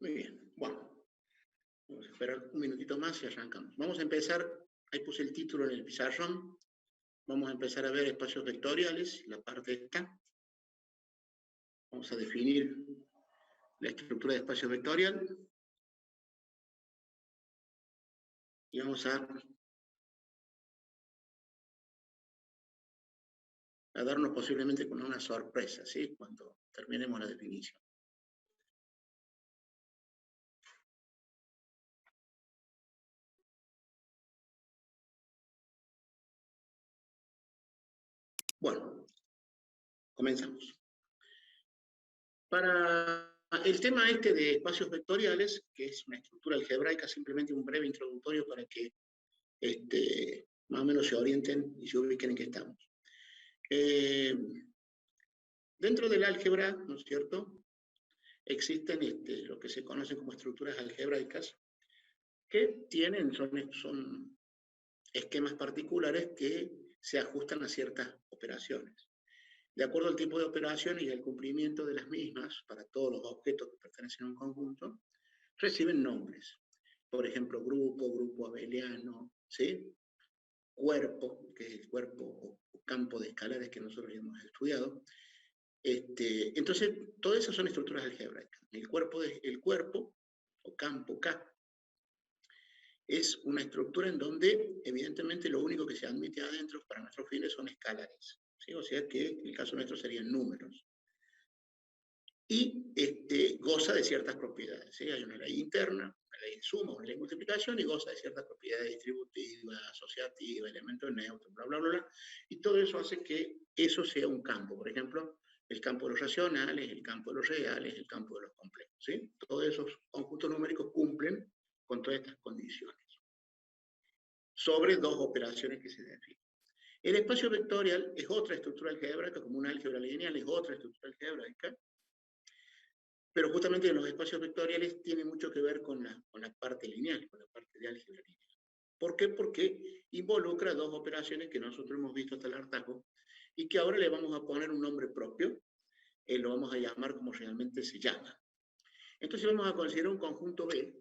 Muy bien, bueno, vamos a esperar un minutito más y arrancamos. Vamos a empezar, ahí puse el título en el pizarrón, vamos a empezar a ver espacios vectoriales, la parte esta. Vamos a definir la estructura de espacio vectorial y vamos a darnos posiblemente con una sorpresa, ¿sí? Cuando terminemos la definición. Bueno, comenzamos. Para el tema este de espacios vectoriales, que es una estructura algebraica, simplemente un breve introductorio para que más o menos se orienten y se ubiquen en qué estamos. Dentro del álgebra, ¿no es cierto?, existen lo que se conocen como estructuras algebraicas, que son esquemas particulares que se ajustan a ciertas operaciones. De acuerdo al tipo de operaciones y al cumplimiento de las mismas, para todos los objetos que pertenecen a un conjunto, reciben nombres. Por ejemplo, grupo abeliano, ¿sí? Cuerpo, que es el cuerpo o campo de escalares que nosotros ya hemos estudiado. Entonces, todas esas son estructuras algebraicas. El cuerpo o campo K es una estructura en donde, evidentemente, lo único que se admite adentro para nuestros fines son escalares, ¿sí? O sea que en el caso nuestro serían números. Y goza de ciertas propiedades, ¿sí? Hay una ley interna, una ley de suma, una ley de multiplicación, y goza de ciertas propiedades distributivas, asociativas, elementos neutros, bla, bla, bla, bla. Y todo eso hace que eso sea un campo. Por ejemplo, el campo de los racionales, el campo de los reales, el campo de los complejos, ¿sí? Todos esos conjuntos numéricos cumplen con todas estas condiciones sobre dos operaciones que se definen. El espacio vectorial es otra estructura algebraica, como una álgebra lineal es otra estructura algebraica, pero justamente en los espacios vectoriales tiene mucho que ver con la parte lineal, con la parte de álgebra lineal. ¿Por qué? Porque involucra dos operaciones que nosotros hemos visto hasta el hartazgo y que ahora le vamos a poner un nombre propio, lo vamos a llamar como realmente se llama. Entonces vamos a considerar un conjunto B,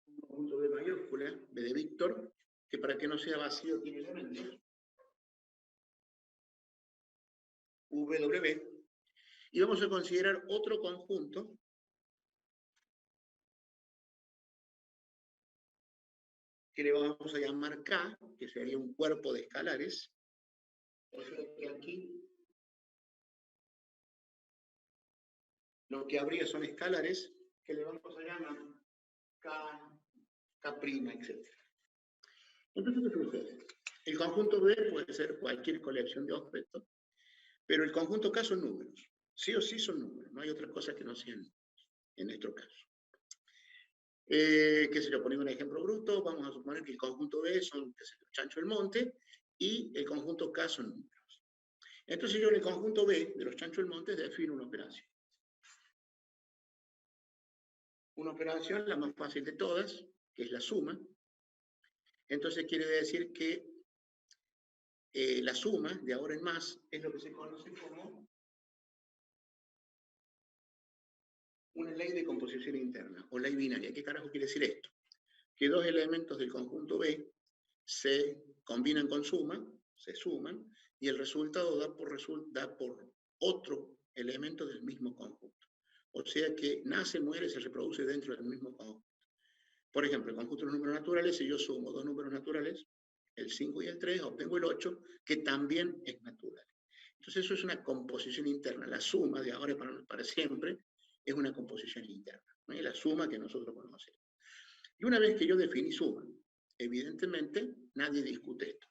un conjunto B mayúscula, B de Víctor, que para que no sea vacío tiene elementos, W, y vamos a considerar otro conjunto que le vamos a llamar K, que sería un cuerpo de escalares. O sea que aquí lo que habría son escalares que le vamos a llamar K, K', etc. Entonces, ¿qué sucede? El conjunto B puede ser cualquier colección de objetos, pero el conjunto K son números. Sí o sí son números, no hay otra cosa que no sean en nuestro caso. Qué sé yo, poniendo un ejemplo bruto, vamos a suponer que el conjunto B son, qué sé yo, Chancho el Monte, y el conjunto K son números. Entonces yo en el conjunto B de los Chancho el Monte defino una operación. Una operación, la más fácil de todas, que es la suma. Entonces quiere decir que la suma, de ahora en más, es lo que se conoce como una ley de composición interna, o ley binaria. ¿Qué carajo quiere decir esto? Que dos elementos del conjunto B se combinan con suma, se suman, y el resultado da por otro elemento del mismo conjunto. O sea que nace, muere, se reproduce dentro del mismo conjunto. Por ejemplo, el conjunto de los números naturales, si yo sumo dos números naturales, el 5 y el 3, obtengo el 8, que también es natural. Entonces eso es una composición interna. La suma de ahora para siempre es una composición interna, ¿no? Es la suma que nosotros conocemos. Y una vez que yo definí suma, evidentemente nadie discute esto.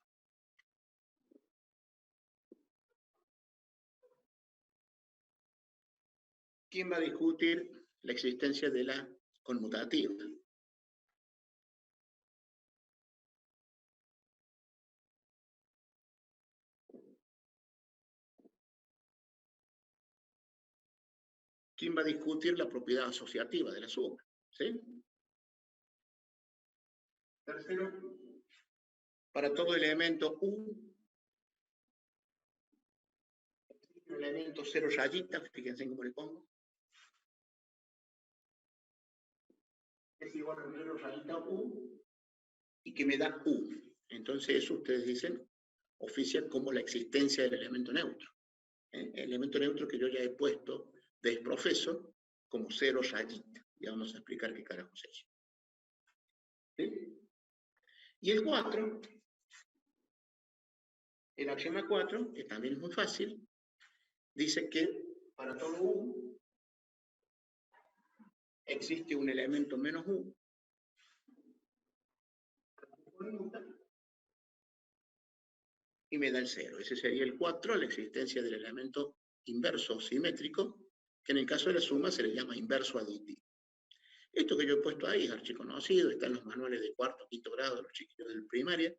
¿Quién va a discutir la existencia de la conmutativa? ¿Quién va a discutir la propiedad asociativa de la suma? ¿Sí? Tercero, para todo elemento U, elemento 0 rayita, fíjense cómo le pongo. Es igual a 0 rayita U, y que me da U. Entonces eso ustedes dicen, oficia como la existencia del elemento neutro. El elemento neutro que yo ya he puesto desprofeso como 0 rayita. Ya vamos a explicar qué carajo es eso. ¿Sí? Y el 4, el axioma 4, que también es muy fácil, dice que para todo U existe un elemento menos U y me da el 0. Ese sería el 4, la existencia del elemento inverso simétrico, que en el caso de la suma se le llama inverso aditivo. Esto que yo he puesto ahí es archiconocido, está en los manuales de cuarto, quinto grado de los chiquillos del primaria.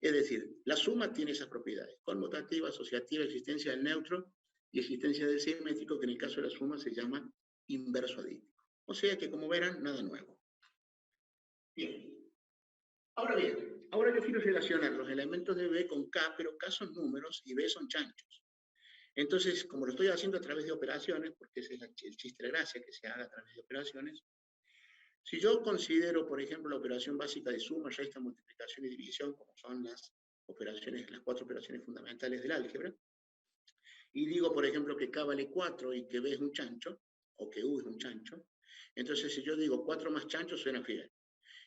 Es decir, la suma tiene esas propiedades: conmutativa, asociativa, existencia del neutro y existencia del simétrico, que en el caso de la suma se llama inverso aditivo. O sea que, como verán, nada nuevo. Bien. Ahora yo quiero relacionar los elementos de B con K, pero K son números y B son chanchos. Entonces, como lo estoy haciendo a través de operaciones, porque ese es el chiste de gracia, que se haga a través de operaciones, si yo considero, por ejemplo, la operación básica de suma, resta, multiplicación y división, como son las 4 operaciones fundamentales del álgebra, y digo, por ejemplo, que K vale 4 y que B es un chancho, o que U es un chancho, entonces si yo digo 4 más chancho, suena fiel.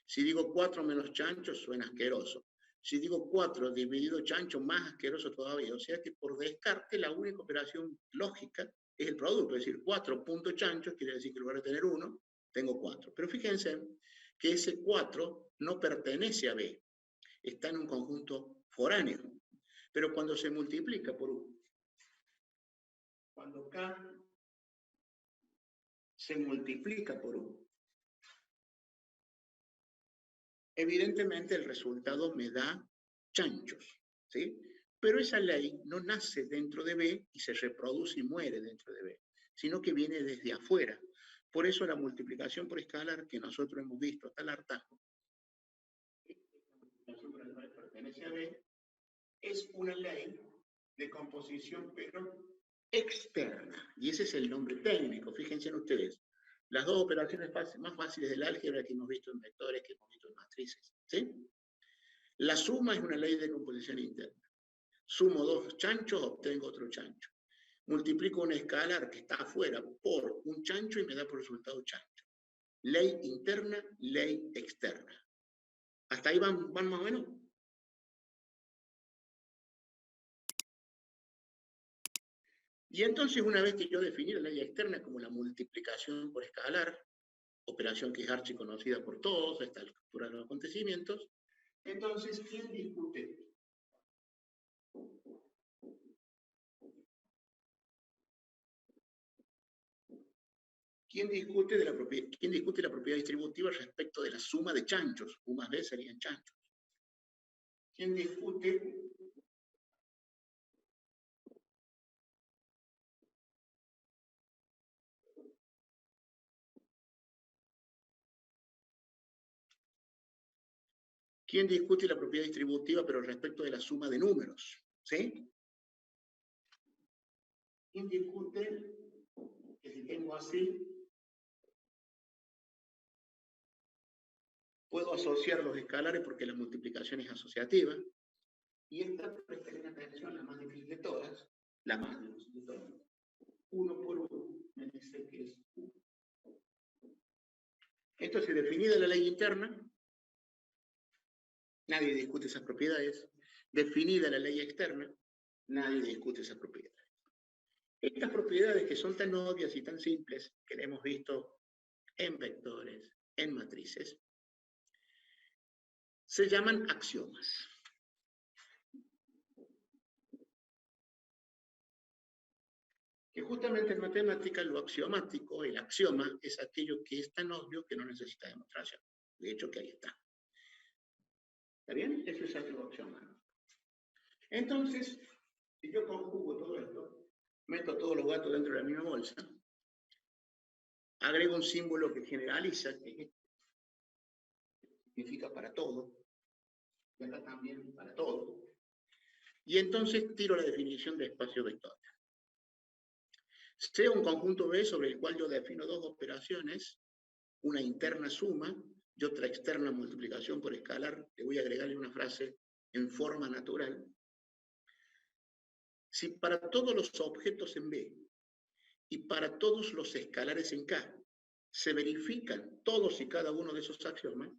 Si digo 4 menos chancho, suena asqueroso. Si digo 4 dividido chancho, más asqueroso todavía. O sea que por descarte la única operación lógica es el producto. Es decir, 4 puntos chanchos quiere decir que en lugar de tener 1, tengo 4. Pero fíjense que ese 4 no pertenece a B. Está en un conjunto foráneo. Pero cuando se multiplica por U, cuando K se multiplica por U, evidentemente el resultado me da chanchos, ¿sí? Pero esa ley no nace dentro de B y se reproduce y muere dentro de B, sino que viene desde afuera. Por eso la multiplicación por escalar, que nosotros hemos visto hasta el hartazgo, pertenece a B, es una ley de composición, pero externa. Y ese es el nombre técnico, fíjense en ustedes. Las dos operaciones más fáciles del álgebra que hemos visto en vectores, que hemos visto en matrices, ¿sí? La suma es una ley de composición interna. Sumo 2 chanchos, obtengo otro chancho. Multiplico un escalar que está afuera por un chancho y me da por resultado chancho. Ley interna, ley externa. ¿Hasta ahí van más o menos? Y entonces, una vez que yo definí la ley externa como la multiplicación por escalar, operación que es archiconocida por todos a esta altura de los acontecimientos, entonces, ¿quién discute? ¿Quién discute la propiedad distributiva respecto de la suma de chanchos? U más B serían chanchos. ¿Quién discute la propiedad distributiva pero respecto de la suma de números? ¿Sí? ¿Quién discute que si tengo así, puedo asociar los escalares porque la multiplicación es asociativa? Y esta, presten atención, la más difícil de todas, la más difícil de todas. 1 por 1 me dice que es 1. Entonces, definida la ley interna, nadie discute esas propiedades. Definida la ley externa, nadie discute esas propiedades. Estas propiedades que son tan obvias y tan simples, que la hemos visto en vectores, en matrices, se llaman axiomas. Que justamente en matemática lo axiomático, el axioma, es aquello que es tan obvio que no necesita demostración. De hecho, que ahí está. ¿Está bien? Eso es algo axiomático. Entonces, si yo conjugo todo esto, meto todos los gatos dentro de la misma bolsa, agrego un símbolo que generaliza, que significa para todo, y acá también para todo, y entonces tiro la definición de espacio vectorial. sea un conjunto B sobre el cual yo defino dos operaciones, una interna suma y otra externa multiplicación por escalar, le voy a agregarle una frase en forma natural. Si para todos los objetos en B y para todos los escalares en K se verifican todos y cada uno de esos axiomas,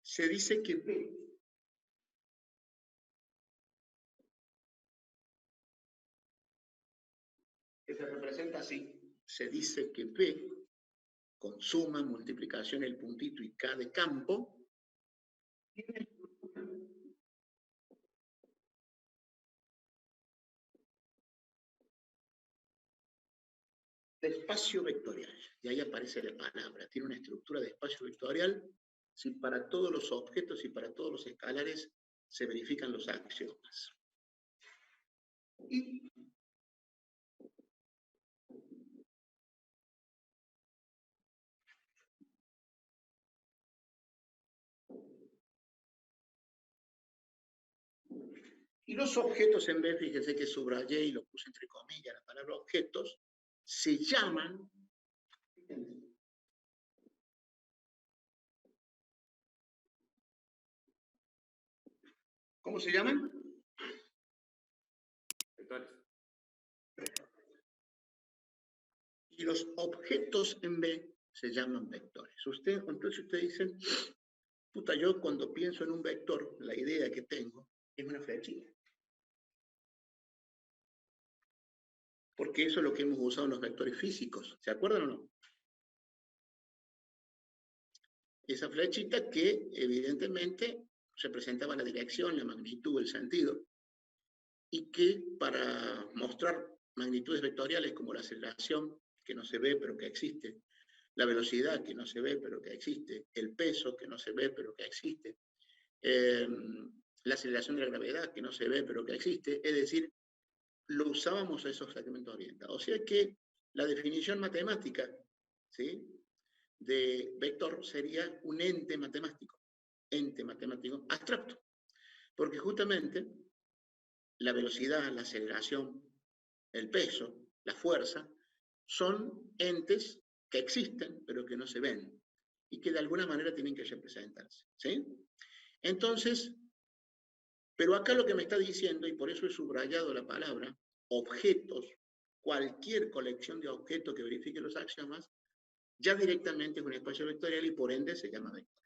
se dice que B que se representa así, se dice que P con suma, multiplicación, el puntito y K de campo, tiene de espacio vectorial. Y ahí aparece la palabra. Tiene una estructura de espacio vectorial si para todos los objetos y para todos los escalares se verifican los axiomas. Y los objetos en B, fíjense que subrayé y lo puse entre comillas la palabra objetos, se llaman, ¿cómo se llaman? Vectores. Y los objetos en B se llaman vectores. Entonces usted dice, puta, yo cuando pienso en un vector, la idea que tengo es una flechita. Porque eso es lo que hemos usado en los vectores físicos. ¿Se acuerdan o no? Esa flechita que evidentemente representaba la dirección, la magnitud, el sentido, y que para mostrar magnitudes vectoriales como la aceleración, que no se ve pero que existe, la velocidad que no se ve pero que existe, el peso que no se ve pero que existe, la aceleración de la gravedad que no se ve pero que existe, es decir, lo usábamos a esos fragmentos orientados. O sea que la definición matemática, ¿sí?, de vector sería un ente matemático abstracto, porque justamente la velocidad, la aceleración, el peso, la fuerza, son entes que existen pero que no se ven y que de alguna manera tienen que representarse, ¿sí? Entonces, pero acá lo que me está diciendo, y por eso he subrayado la palabra, objetos, cualquier colección de objetos que verifique los axiomas, ya directamente es un espacio vectorial y por ende se llama vector.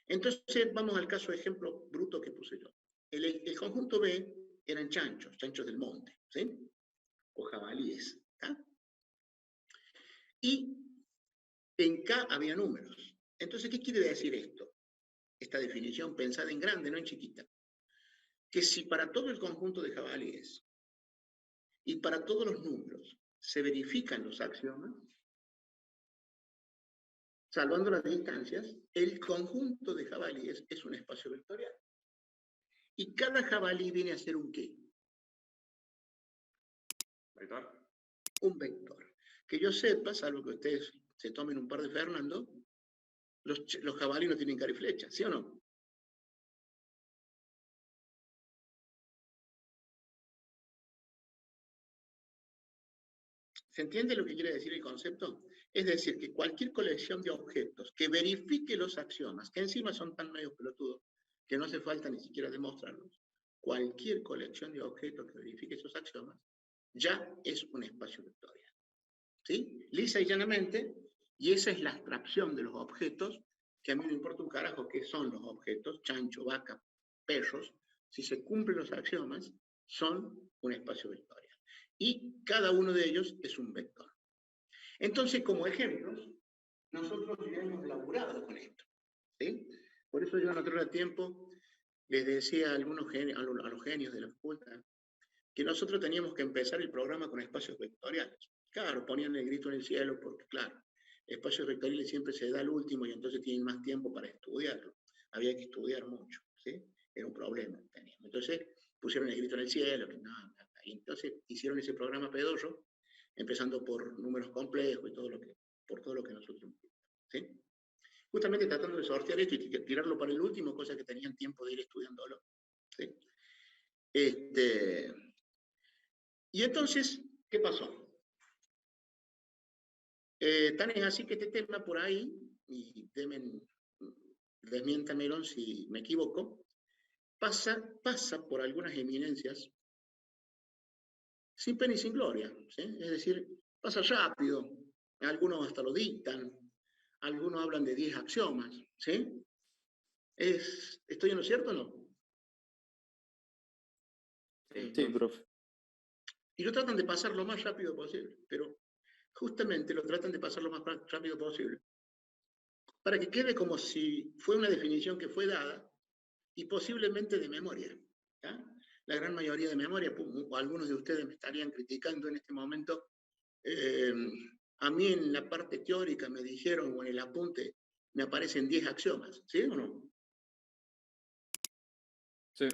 Entonces, vamos al caso de ejemplo bruto que puse yo. El conjunto B eran chanchos del monte, ¿sí? O jabalíes, ¿tá? Y en K había números. Entonces, ¿qué quiere decir esto? Esta definición pensada en grande, no en chiquita. Que si para todo el conjunto de jabalíes y para todos los números se verifican los axiomas, salvando las distancias, el conjunto de jabalíes es un espacio vectorial. Y cada jabalí viene a ser un ¿qué? Vector. Un vector. Que yo sepa, salvo que ustedes se tomen un par de Fernando, los jabalíes no tienen cara y flecha, ¿sí o no? ¿Se entiende lo que quiere decir el concepto? Es decir, que cualquier colección de objetos que verifique los axiomas, que encima son tan medio pelotudos que no hace falta ni siquiera demostrarlos, cualquier colección de objetos que verifique esos axiomas ya es un espacio vectorial. ¿Sí? Lisa y llanamente, y esa es la abstracción de los objetos, que a mí me importa un carajo qué son los objetos, chancho, vaca, perros, si se cumplen los axiomas, son un espacio vectorial. Y cada uno de ellos es un vector. Entonces, como ejemplos, nosotros ya hemos laburado con esto, ¿sí? Por eso yo en otro tiempo les decía a algunos a los genios de la facultad que nosotros teníamos que empezar el programa con espacios vectoriales. Claro, ponían el grito en el cielo porque, claro, espacios vectoriales siempre se da al último y entonces tienen más tiempo para estudiarlo. Había que estudiar mucho, ¿sí? Era un problema que teníamos. Entonces pusieron el grito en el cielo, y entonces hicieron ese programa pedorro, empezando por números complejos y por todo lo que nosotros, ¿sí? Justamente tratando de sortear esto y tirarlo para el último, cosa que tenían tiempo de ir estudiándolo, ¿sí? Y entonces, ¿qué pasó? Tan es así que este tema por ahí, y desmiéntamelo si me equivoco, pasa por algunas eminencias sin pena y sin gloria, ¿sí? Es decir, pasa rápido, algunos hasta lo dictan, algunos hablan de 10 axiomas, ¿sí? ¿Estoy en lo cierto o no? Sí, profe. Y lo tratan de pasar lo más rápido posible, pero justamente lo tratan de pasar lo más rápido posible, para que quede como si fue una definición que fue dada y posiblemente de memoria. ¿Ya? La gran mayoría de memoria, algunos de ustedes me estarían criticando en este momento. A mí en la parte teórica me dijeron, o en el apunte, me aparecen 10 axiomas, ¿sí o no? Sí.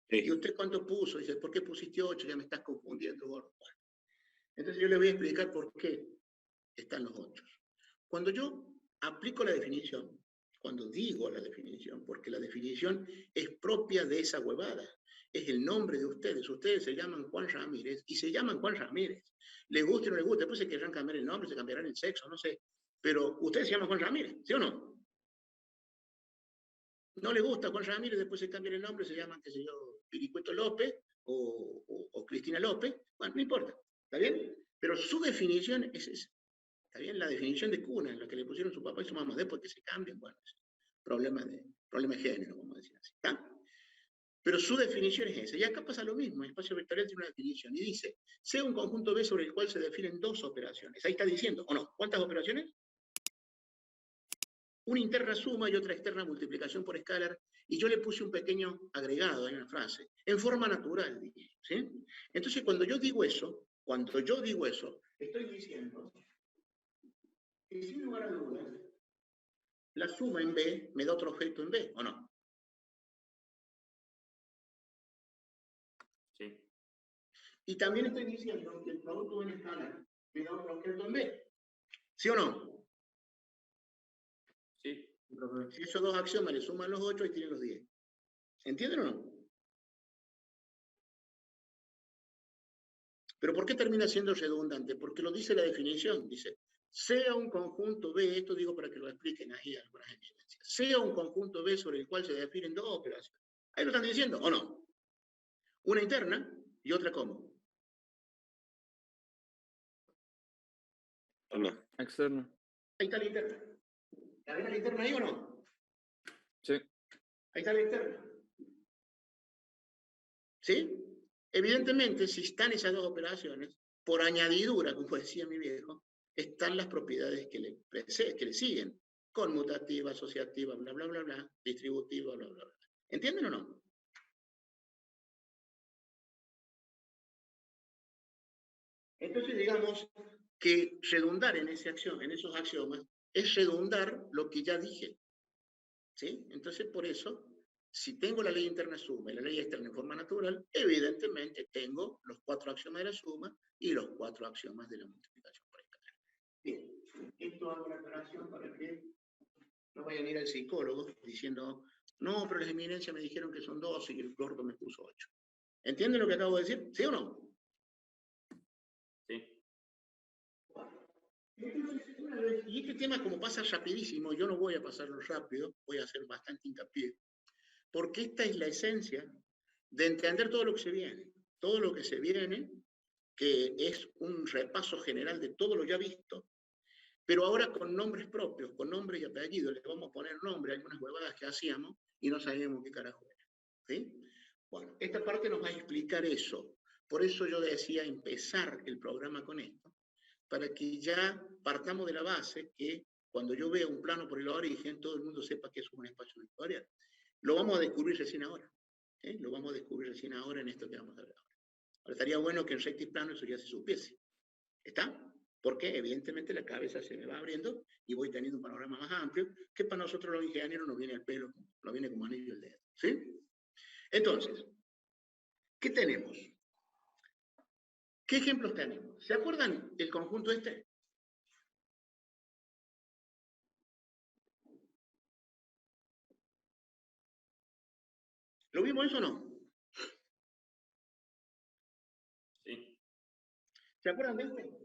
¿Y usted cuánto puso? Dice, ¿por qué pusiste 8? Ya me estás confundiendo, gordo. Bueno, entonces yo le voy a explicar por qué están los 8. Cuando yo aplico la definición, cuando digo la definición, porque la definición es propia de esa huevada, es el nombre de ustedes. Ustedes se llaman Juan Ramírez y se llaman Juan Ramírez. Les guste o no les guste, después se querrán cambiar el nombre, se cambiarán el sexo, no sé. Pero ustedes se llaman Juan Ramírez, ¿sí o no? No les gusta Juan Ramírez, después se cambian el nombre, se llaman, qué sé yo, Piricueto López o Cristina López. Bueno, no importa, ¿está bien? Pero su definición es esa. Está bien, la definición de cuna, en la que le pusieron su papá y su mamá, después que se cambien, bueno, es problema de género, vamos a decir así, ¿está? Pero su definición es esa. Y acá pasa lo mismo, el espacio vectorial tiene una definición y dice, sea un conjunto B sobre el cual se definen dos operaciones. Ahí está diciendo, ¿o no? ¿Cuántas operaciones? Una interna suma y otra externa multiplicación por escalar, y yo le puse un pequeño agregado, hay una frase, en forma natural, ¿sí? Entonces, cuando yo digo eso, estoy diciendo que sin lugar a dudas, la suma en B me da otro objeto en B, ¿o no? Sí. Y también estoy diciendo que el producto en escala me da otro objeto en B, ¿sí o no? Sí. Si esos dos axiomas le suman los 8 y tienen los 10. ¿Entienden o no? Pero ¿por qué termina siendo redundante? Porque lo dice la definición, dice, sea un conjunto B, esto digo para que lo expliquen ahí algunas evidencias, sea un conjunto B sobre el cual se definen dos operaciones. Ahí lo están diciendo, ¿o no? Una interna y otra ¿cómo? ¿O no? Externa. Ahí está la interna. ¿La ven la interna ahí o no? Sí. Ahí está la interna. ¿Sí? Evidentemente, si están esas dos operaciones, por añadidura, como decía mi viejo, están las propiedades que le siguen, conmutativa, asociativa, bla, bla, bla, bla, distributiva, bla, bla, bla. ¿Entienden o no? Entonces, digamos que redundar en esos axiomas, es redundar lo que ya dije. ¿Sí? Entonces, por eso, si tengo la ley interna suma y la ley externa en forma natural, evidentemente tengo los 4 axiomas de la suma y los 4 axiomas de la multiplicación por escalar. Bien, esto hago la aclaración para que no vayan a ir al psicólogo diciendo, no, pero las eminencias me dijeron que son 12 y el gordo me puso 8. ¿Entienden lo que acabo de decir? ¿Sí o no? Sí. Y este tema, como pasa rapidísimo, yo no voy a pasarlo rápido, voy a hacer bastante hincapié, porque esta es la esencia de entender todo lo que se viene. Todo lo que se viene, que es un repaso general de todo lo ya visto, pero ahora con nombres propios, con nombre y apellido. Le vamos a poner nombre a algunas huevadas que hacíamos y no sabíamos qué carajo era. ¿Sí? Bueno, esta parte nos va a explicar eso. Por eso yo decía empezar el programa con esto, para que ya partamos de la base que cuando yo vea un plano por el origen, todo el mundo sepa que es un espacio vectorial. Lo vamos a descubrir recién ahora. Lo vamos a descubrir recién ahora en esto que vamos a ver ahora. Ahora estaría bueno que en rectiplano eso ya se supiese. ¿Está? Porque evidentemente la cabeza se me va abriendo y voy teniendo un panorama más amplio que para nosotros los ingenieros nos viene al pelo, nos viene como anillo el dedo. ¿Sí? Entonces, ¿qué tenemos? ¿Qué ejemplos tenemos? ¿Se acuerdan del conjunto este? ¿Lo vimos eso o no? Sí. ¿Se acuerdan de este?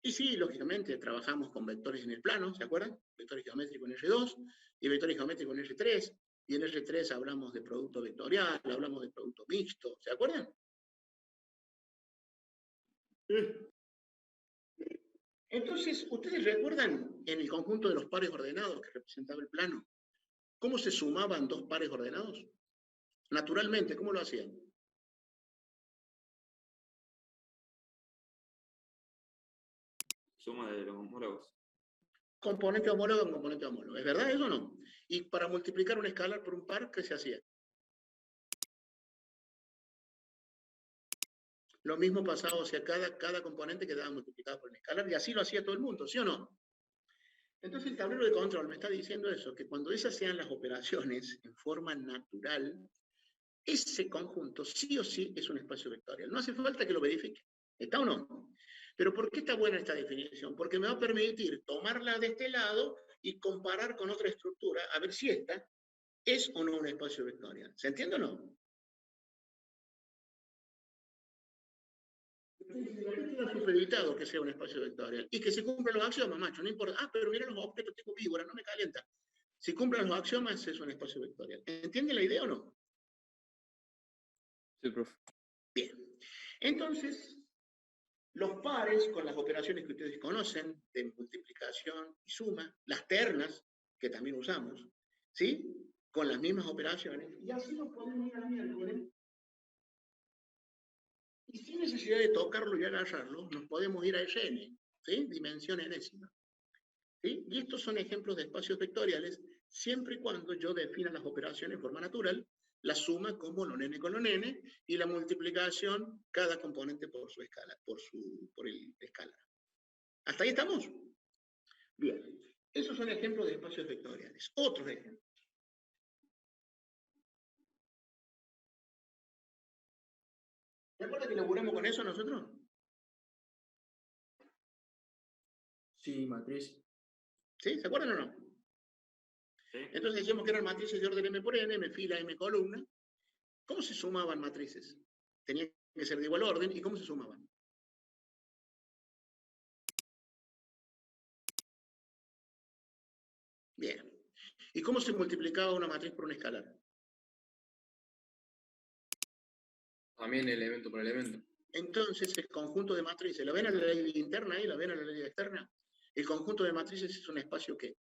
Y sí, lógicamente, trabajamos con vectores en el plano, ¿se acuerdan? Vectores geométricos en R2 y vectores geométricos en R3. Y en R3 hablamos de producto vectorial, hablamos de producto mixto, ¿se acuerdan? Entonces, ¿ustedes recuerdan en el conjunto de los pares ordenados que representaba el plano? ¿Cómo se sumaban dos pares ordenados? Naturalmente, ¿cómo lo hacían? Suma de los homólogos. Componente homólogo en componente homólogo. ¿Es verdad eso o no? Y para multiplicar un escalar por un par, ¿qué se hacía? Lo mismo pasaba, o sea, cada componente quedaba multiplicado por un escalar, y así lo hacía todo el mundo, ¿sí o no? Entonces el tablero de control me está diciendo eso, que cuando esas sean las operaciones en forma natural, ese conjunto sí o sí es un espacio vectorial. No hace falta que lo verifique. ¿Está o no? Pero ¿por qué está buena esta definición? Porque me va a permitir tomarla de este lado y comparar con otra estructura, a ver si esta es o no un espacio vectorial. ¿Se entiende o no? Queda supeditado que sea un espacio vectorial y que se cumplan los axiomas, macho, no importa. Ah, pero mira los objetos, tengo víbora, no me calienta. Si cumplen los axiomas, es un espacio vectorial. ¿Entiende la idea o no? Sí, profe. Bien. Entonces, los pares con las operaciones que ustedes conocen, de multiplicación y suma, las ternas, que también usamos, ¿sí? Con las mismas operaciones, y así nos podemos ir al miércoles. Y sin necesidad de tocarlo y agarrarlo, nos podemos ir a Rn, ¿sí? Dimensión enésima. ¿Sí? Y estos son ejemplos de espacios vectoriales, siempre y cuando yo defina las operaciones de forma natural, la suma como ln con ln, y la multiplicación, cada componente por su escala, por el escalar. ¿Hasta ahí estamos? Bien. Esos son ejemplos de espacios vectoriales. Otros ejemplos. ¿Se acuerdan que laburamos con eso nosotros? Sí, matriz. ¿Sí? ¿Se acuerdan o no? Sí. Entonces decíamos que eran matrices de orden m por n, m fila, m columna. ¿Cómo se sumaban matrices? Tenían que ser de igual orden, ¿y cómo se sumaban? Bien. ¿Y cómo se multiplicaba una matriz por un escalar? También elemento por elemento. Entonces, el conjunto de matrices, ¿la ven a la ley interna y la ven a la ley externa? El conjunto de matrices es un espacio ¿qué?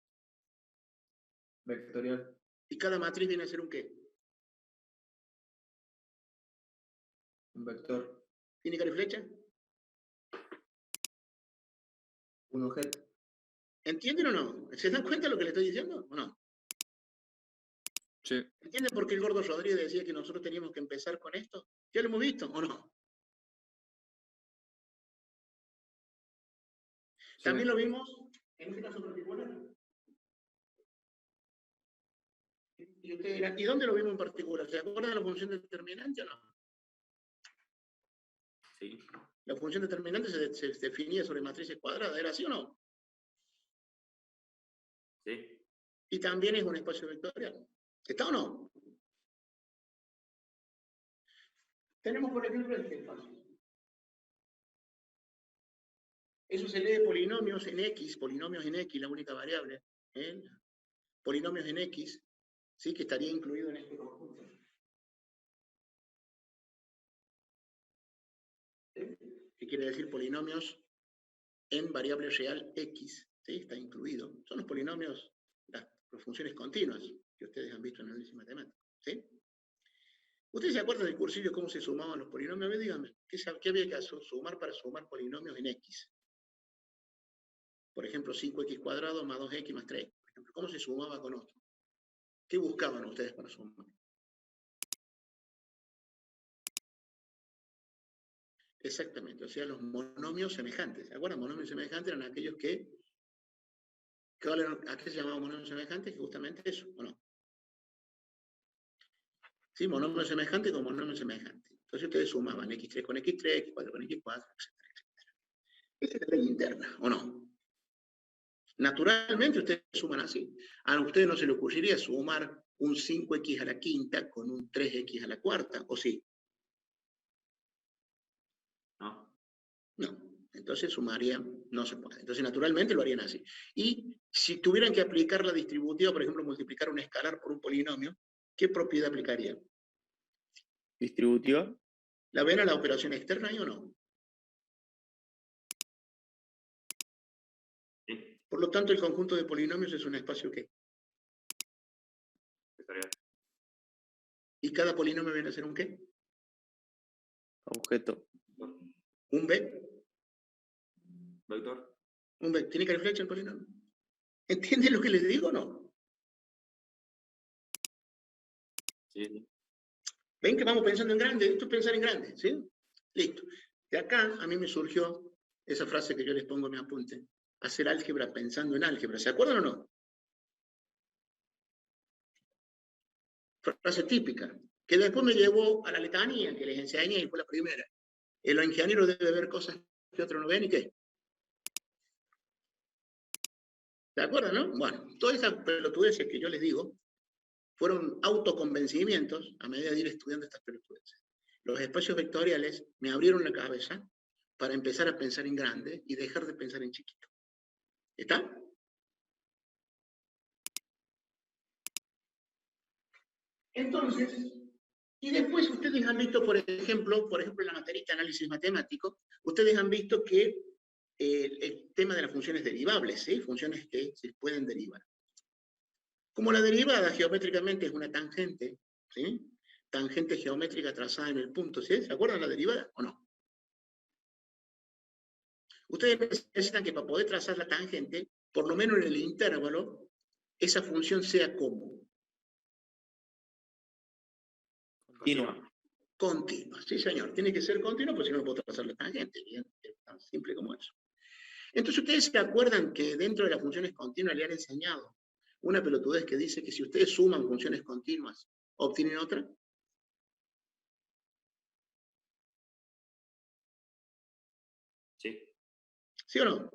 Vectorial. ¿Y cada matriz viene a ser un qué? Un vector. ¿Tiene cara y flecha? Un objeto. ¿Entienden o no? ¿Se dan cuenta de lo que le estoy diciendo o no? Sí. ¿Entienden por qué el gordo Rodríguez decía que nosotros teníamos que empezar con esto? ¿Ya lo hemos visto o no? Sí. También lo vimos en este caso particular. Y ustedes dirán, ¿y dónde lo vimos en particular? ¿Se acuerdan de la función determinante o no? Sí. La función determinante se definía sobre matrices cuadradas, ¿era así o no? Sí. Y también es un espacio vectorial. ¿Está o no? Tenemos, por ejemplo, este espacio. Eso se lee polinomios en X, la única variable. ¿Eh? Polinomios en X, ¿sí? Que estaría incluido en este conjunto. ¿Sí? ¿Qué quiere decir polinomios en variable real X? ¿Sí? Está incluido. Son los polinomios, las funciones continuas que ustedes han visto en análisis matemático. ¿Sí? ¿Ustedes se acuerdan del cursillo cómo se sumaban los polinomios? A ver, díganme, ¿qué había que sumar para sumar polinomios en X? Por ejemplo, 5x cuadrado más 2x más 3. Por ejemplo, ¿cómo se sumaba con otro? ¿Qué buscaban ustedes para sumar? Exactamente, o sea, los monomios semejantes. ¿Se acuerdan? Monomios semejantes eran aquellos ¿a qué se llamaban monomios semejantes? Justamente eso, ¿o no? Sí, monomio semejante con monomio semejante. Entonces ustedes sumaban x3 con x3, x4 con x4, etcétera, etcétera. Esa es la ley interna, ¿o no? Naturalmente ustedes suman así. A ustedes no se les ocurriría sumar un 5x a la quinta con un 3x a la cuarta, ¿o sí? No. No. Entonces sumarían, no se puede. Entonces naturalmente lo harían así. Y si tuvieran que aplicar la distributiva, por ejemplo, multiplicar un escalar por un polinomio, ¿qué propiedad aplicarían? Distributiva. ¿La ven a la operación externa ahí o no? Sí. Por lo tanto, el conjunto de polinomios es un espacio ¿qué? Vectorial. ¿Y cada polinomio viene a ser un qué? Objeto. ¿Un B? Vector. ¿Un B? ¿Tiene que haber flecha el polinomio? ¿Entienden lo que les digo o no? Sí, sí. ¿Ven que vamos pensando en grande? Esto es pensar en grande, ¿sí? Listo. De acá a mí me surgió esa frase que yo les pongo en mi apunte. Hacer álgebra pensando en álgebra. ¿Se acuerdan o no? Frase típica. Que después me llevó a la letanía que les enseñé y fue la primera. El ingeniero debe ver cosas que otros no ven y qué. ¿Se acuerdan, no? Bueno, todas esas pelotudeces que yo les digo fueron autoconvencimientos a medida de ir estudiando estas pelotudeces. Los espacios vectoriales me abrieron la cabeza para empezar a pensar en grande y dejar de pensar en chiquito. ¿Está? Entonces, y después ustedes han visto, por ejemplo, en la materia de análisis matemático, ustedes han visto que el tema de las funciones derivables, ¿sí? Funciones que se pueden derivar. Como la derivada geométricamente es una tangente, ¿sí? Tangente geométrica trazada en el punto, ¿sí? ¿Se acuerdan de la derivada o no? Ustedes necesitan que para poder trazar la tangente, por lo menos en el intervalo, esa función sea como Continua. continua. Sí, señor. Tiene que ser continua, porque si no, no puedo trazar la tangente. Bien, es tan simple como eso. Entonces, ¿ustedes se acuerdan que dentro de las funciones continuas le han enseñado una pelotudez que dice que si ustedes suman funciones continuas, obtienen otra? Sí. ¿Sí o no?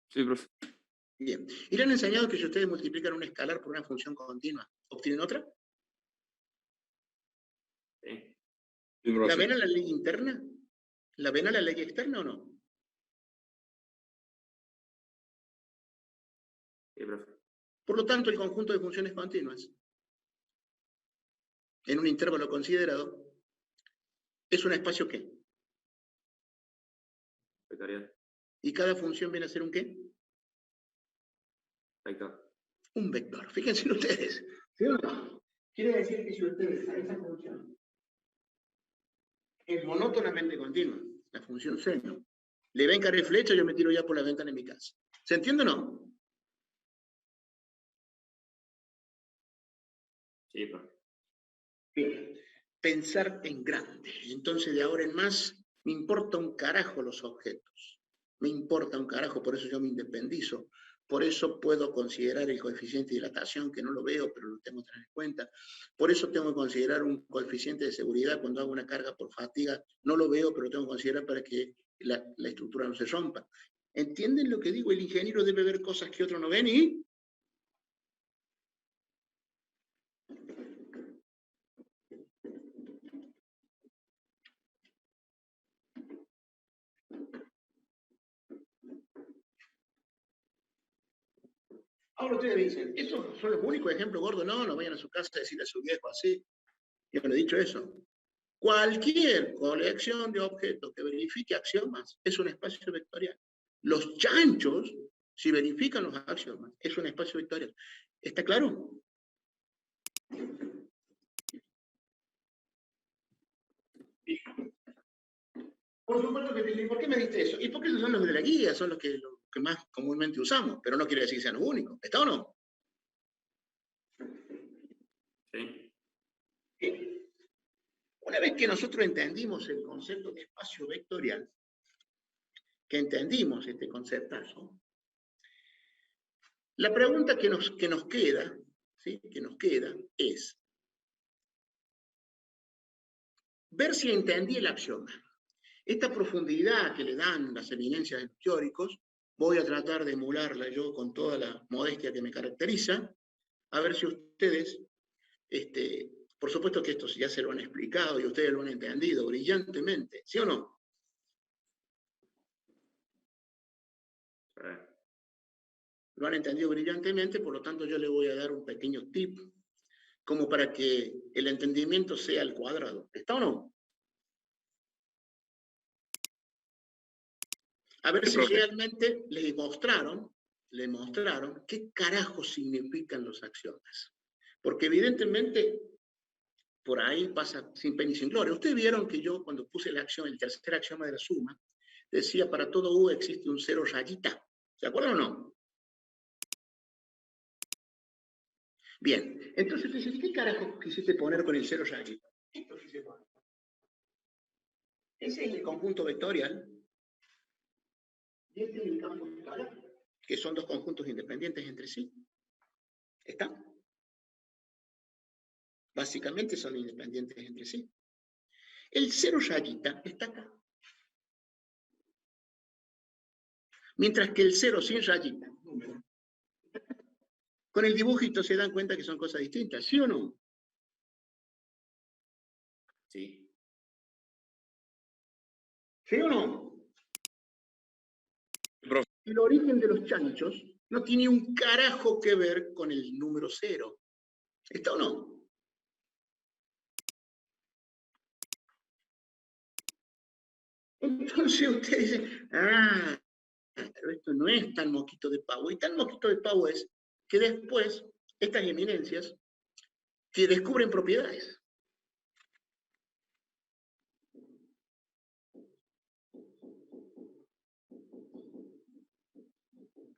Sí, profe. Bien. ¿Y le han enseñado que si ustedes multiplican un escalar por una función continua, obtienen otra? Sí. Sí, ¿La profe. ven a la ley interna? ¿La ven a la ley externa o no? Sí, profe. Por lo tanto, el conjunto de funciones continuas en un intervalo considerado es un espacio ¿qué? Vectorial. ¿Y cada función viene a ser un qué? Vector. Un vector. Fíjense en ustedes. ¿Sí o no? Quiere decir que si ustedes a esa función es monótonamente continua, la función seno, le ven cara y flecha, yo me tiro ya por la ventana en mi casa. ¿Se entiende o no? Sí, profe. Bien. Pensar en grande. Entonces, de ahora en más, me importa un carajo los objetos. Me importa un carajo, por eso yo me independizo. Por eso puedo considerar el coeficiente de dilatación, que no lo veo, pero lo tengo que tener en cuenta. Por eso tengo que considerar un coeficiente de seguridad cuando hago una carga por fatiga. No lo veo, pero lo tengo que considerar para que la estructura no se rompa. ¿Entienden lo que digo? El ingeniero debe ver cosas que otros no ven y... Ahora ustedes dicen, ¿esos son los únicos ejemplos gordos? No, no vayan a su casa a decirle a su viejo así. Yo no he dicho eso. Cualquier colección de objetos que verifique axiomas es un espacio vectorial. Los chanchos, si verifican los axiomas, es un espacio vectorial. ¿Está claro? Por supuesto que sí. ¿Por qué me diste eso? Y porque esos son los de la guía, son los que más comúnmente usamos, pero no quiere decir que sean los únicos. ¿Está o no? Sí. Bien. Una vez que nosotros entendimos el concepto de espacio vectorial, que entendimos este conceptazo, la pregunta que nos queda, ¿sí? Que nos queda es ver si entendí el axioma. Esta profundidad que le dan las eminencias de los teóricos, voy a tratar de emularla yo con toda la modestia que me caracteriza, a ver si ustedes, por supuesto que esto ya se lo han explicado y ustedes lo han entendido brillantemente, ¿sí o no? Lo han entendido brillantemente, por lo tanto yo le voy a dar un pequeño tip, como para que el entendimiento sea al cuadrado. ¿Está o no? A ver Sí, si profe. realmente le mostraron qué carajo significan los axiomas. Porque evidentemente por ahí pasa sin pena y sin gloria. Ustedes vieron que yo cuando puse el tercer axioma de la suma, decía para todo U existe un cero rayita. ¿Se acuerdan o no? Bien, entonces dices, ¿qué carajo quisiste poner con el cero rayita? Esto quise poner. Ese es el conjunto vectorial y este es el campo escalar, que son dos conjuntos independientes entre sí. ¿Está? Básicamente son independientes entre sí. El cero rayita está acá. Mientras que el cero sin rayita, número, con el dibujito se dan cuenta que son cosas distintas, ¿sí o no? Sí. ¿Sí o no? Profe. El origen de los chanchos no tiene un carajo que ver con el número cero. ¿Está o no? Entonces usted dice, pero esto no es tan moquito de pavo. Y tan moquito de pavo es que después estas eminencias que descubren propiedades.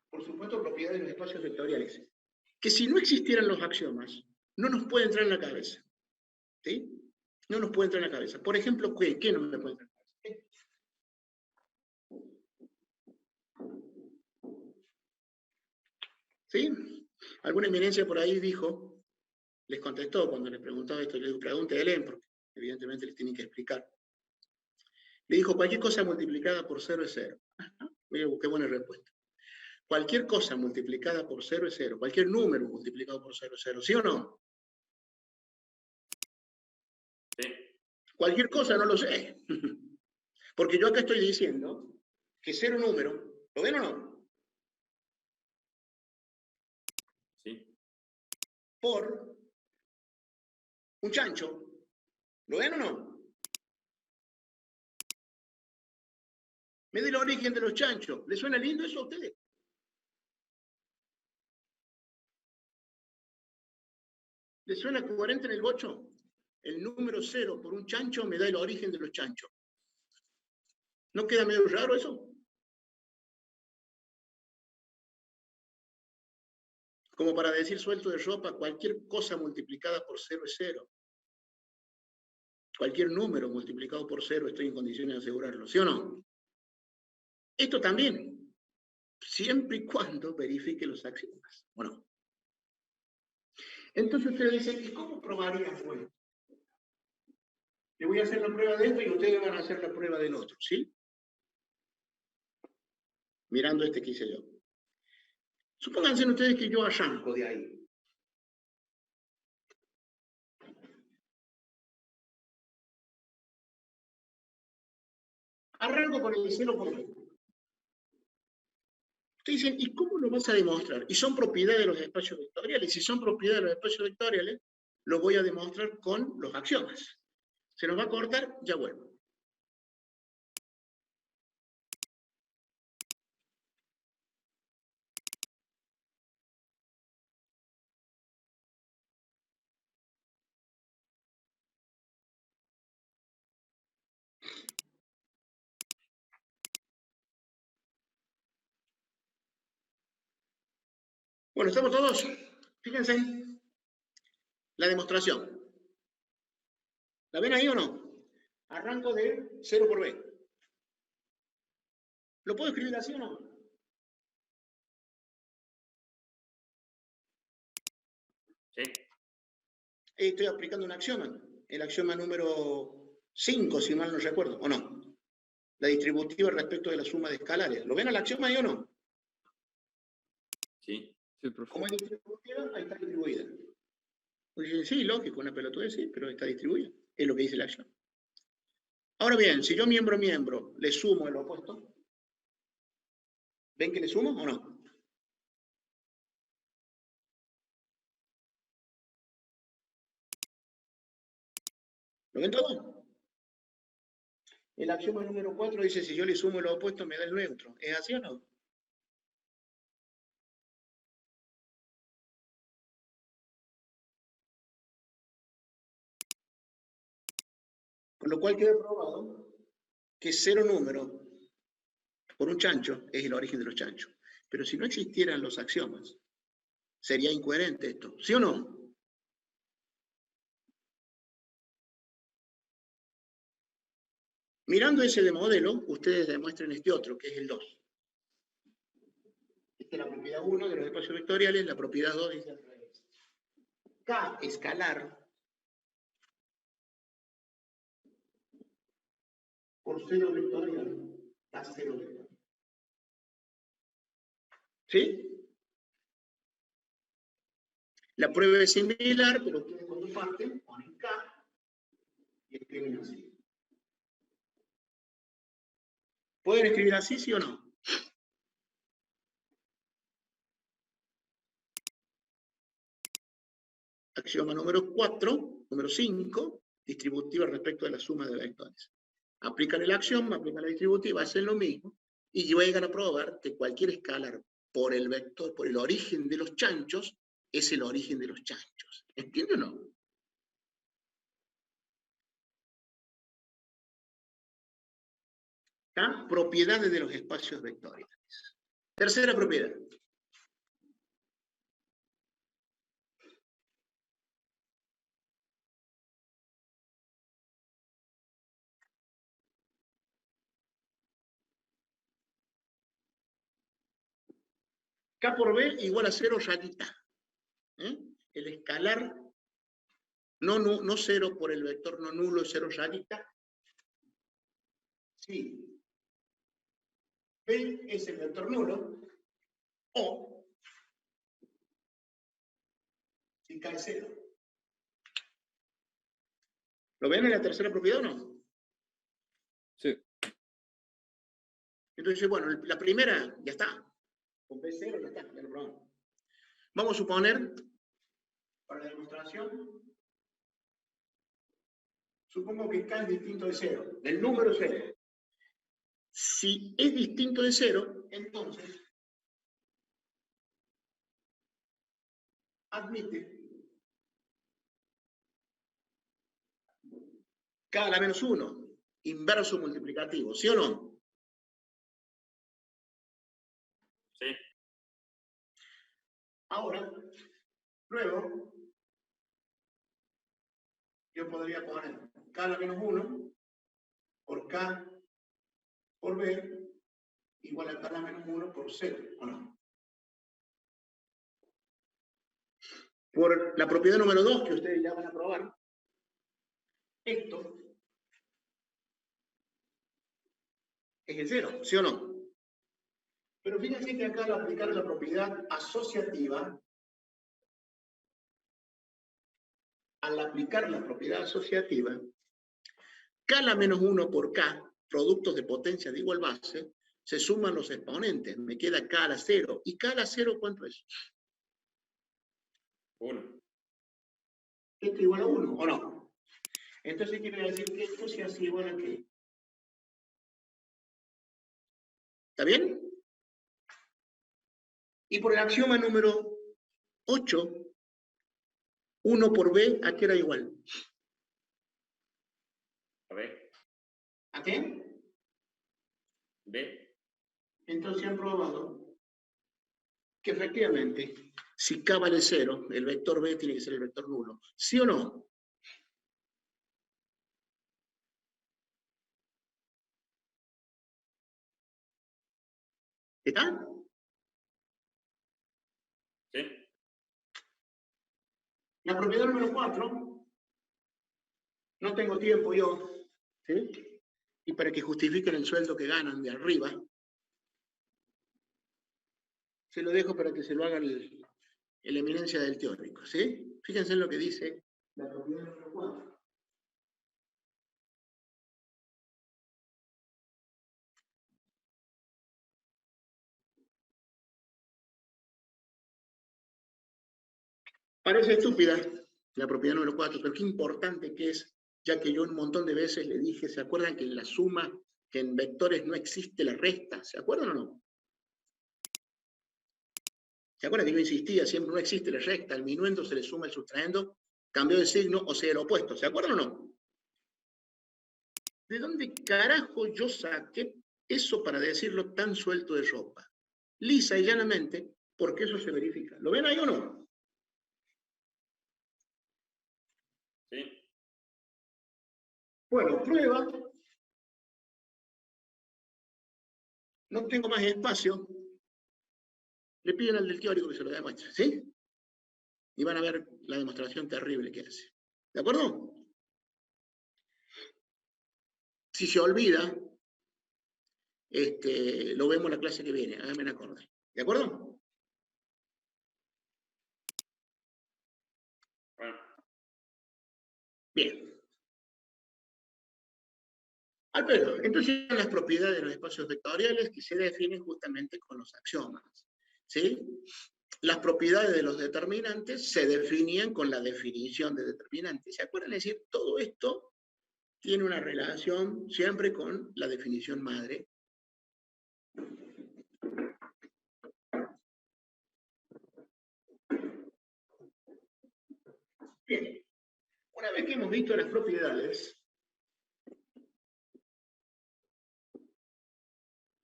Por supuesto, propiedades de los espacios vectoriales. Que si no existieran los axiomas, no nos puede entrar en la cabeza. ¿Sí? No nos puede entrar en la cabeza. Por ejemplo, ¿qué no me puede entrar en la cabeza? ¿Sí? Alguna eminencia por ahí dijo, les contestó cuando les preguntaba esto, les pregunté a Helen, porque evidentemente les tienen que explicar. Le dijo, cualquier cosa multiplicada por 0 es 0. Mira, qué buena respuesta. Cualquier cosa multiplicada por 0 es 0. Cualquier número multiplicado por 0 es 0. ¿Sí o no? Sí. Cualquier cosa no lo sé. Porque yo acá estoy diciendo que 0 número, ¿lo ven o no? Sí. Por un chancho, ¿lo ven o no? Me da el origen de los chanchos. ¿Les suena lindo eso a ustedes? ¿Les suena coherente en el bocho? El número 0 por un chancho me da el origen de los chanchos. ¿No queda medio raro eso? Como para decir suelto de ropa, cualquier cosa multiplicada por 0 es 0. Cualquier número multiplicado por 0 estoy en condiciones de asegurarlo, ¿sí o no? Esto también, siempre y cuando verifique los axiomas, ¿o no? Entonces ustedes dicen, ¿y cómo probarían esto? Le voy a hacer la prueba de esto y ustedes van a hacer la prueba del otro, ¿sí? Mirando este que hice yo. Supónganse ustedes que yo arranco de ahí. Arranco con el 0 por 2. Ustedes dicen, ¿y cómo lo vas a demostrar? Y son propiedades de los espacios vectoriales. Si son propiedades de los espacios vectoriales, lo voy a demostrar con los axiomas. Se nos va a cortar, ya vuelvo. Bueno, ¿estamos todos? Fíjense, la demostración. ¿La ven ahí o no? Arranco de 0 por b. ¿Lo puedo escribir así o no? Sí. Estoy aplicando un axioma. El axioma número 5, si mal no recuerdo, ¿o no? La distributiva respecto de la suma de escalares. ¿Lo ven al axioma ahí o no? Sí. Sí, profe. Como es distributiva, ahí está distribuida. Pues sí, lógico, una pelotudez sí, pero está distribuida. Es lo que dice el axioma. Ahora bien, si yo miembro le sumo el opuesto, ¿Ven que le sumo o no? ¿Lo ven todo? El axioma número 4 dice, si yo le sumo lo opuesto me da el neutro. ¿Es así o no? Con lo cual queda probado que cero número por un chancho es el origen de los chanchos. Pero si no existieran los axiomas, sería incoherente esto, ¿sí o no? Mirando ese de modelo, ustedes demuestren este otro, que es el 2. Esta es la propiedad 1 de los espacios vectoriales, la propiedad 2 dice al revés. K escalar por 0 vectorial da 0 vectorial. ¿Sí? La prueba es similar, pero ustedes cuando parten ponen K y escriben así. ¿Pueden escribir así, sí o no? Axioma número 4, número 5, distributiva respecto de la suma de vectores. Aplican el axioma, aplican la distributiva, hacen lo mismo y llegan a probar que cualquier escalar por el vector, por el origen de los chanchos, es el origen de los chanchos. ¿Entiende o no? ¿Está? Propiedades de los espacios vectoriales. Tercera propiedad. K por B igual a 0 rayita. El escalar no 0 por el vector no nulo es 0 rayita. Sí. B es el vector nulo o si K es 0. ¿Lo ven en la tercera propiedad o no? Sí. Entonces, bueno, la primera ya está. Con B0 ya está, ya lo probamos. Vamos a suponer, para la demostración, supongo que K es distinto de 0, del número 0. Si es distinto de 0, entonces admite K a la menos 1, inverso multiplicativo, ¿sí o no? Sí. Ahora, luego, yo podría poner K a la menos 1 por K por B igual a K a la menos 1 por 0, ¿o no? Por la propiedad número 2 que ustedes ya van a probar, esto es el 0, ¿sí o no? Pero fíjense que acá al aplicar la propiedad asociativa, al aplicar la propiedad asociativa, K a la menos 1 por K, productos de potencia de igual base, se suman los exponentes, me queda K a la 0. ¿Y K a la 0 cuánto es? 1. Esto igual a 1, ¿o no? Entonces quiere decir que esto se hace igual a qué. ¿Está bien? Y por el axioma número 8, 1 por B, ¿a qué era igual? A ver. ¿A qué? B. Entonces han probado que efectivamente, si K vale 0, el vector B tiene que ser el vector nulo. ¿Sí o no? ¿Está? Sí. La propiedad número 4, no tengo tiempo yo, ¿sí? Y para que justifiquen el sueldo que ganan de arriba, se lo dejo para que se lo haga el eminencia del teórico, ¿sí? Fíjense en lo que dice la propiedad número 4. Parece estúpida la propiedad número 4, pero qué importante que es, ya que yo un montón de veces le dije, ¿se acuerdan que en la suma, que en vectores no existe la resta? ¿Se acuerdan o no? ¿Se acuerdan que yo insistía, siempre no existe la resta, al minuendo se le suma el sustraendo, cambió de signo o sea el opuesto? ¿Se acuerdan o no? ¿De dónde carajo yo saqué eso para decirlo tan suelto de ropa? Lisa y llanamente, porque eso se verifica. ¿Lo ven ahí o no? Sí. Bueno, prueba. No tengo más espacio. Le piden al del teórico que se lo demuestre, ¿sí? Y van a ver la demostración terrible que hace. ¿De acuerdo? Si se olvida, lo vemos en la clase que viene. Háganme acordar. ¿De acuerdo? Bueno. Bien. Alfredo, entonces las propiedades de los espacios vectoriales que se definen justamente con los axiomas. ¿Sí? Las propiedades de los determinantes se definían con la definición de determinantes. ¿Se acuerdan? Es decir, todo esto tiene una relación siempre con la definición madre. Bien, una vez que hemos visto las propiedades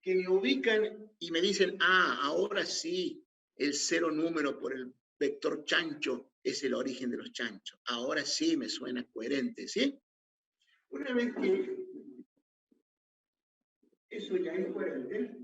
que me ubican y me dicen, ah, ahora sí, el cero número por el vector chancho es el origen de los chanchos. Ahora sí me suena coherente, ¿sí? Una vez que eso ya es coherente,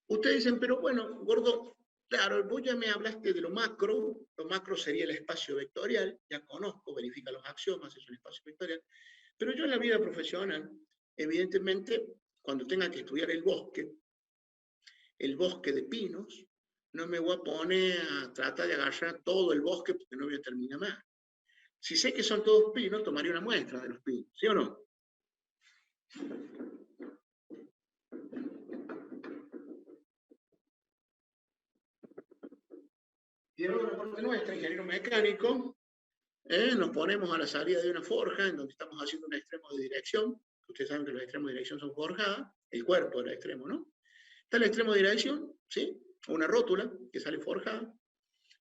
ustedes dicen, pero bueno, gordo, claro, vos ya me hablaste de lo macro sería el espacio vectorial, ya conozco, verifica los axiomas, es un espacio vectorial, pero yo en la vida profesional, evidentemente, cuando tenga que estudiar el bosque de pinos, no me voy a poner a tratar de agarrar todo el bosque porque no voy a terminar más. Si sé que son todos pinos, tomaría una muestra de los pinos, ¿sí o no? Y de una parte nuestra, ingeniero mecánico, nos ponemos a la salida de una forja en donde estamos haciendo un extremo de dirección. Ustedes saben que los extremos de dirección son forjadas, el cuerpo del extremo, ¿no? Está el extremo de dirección, ¿sí? Una rótula que sale forjada.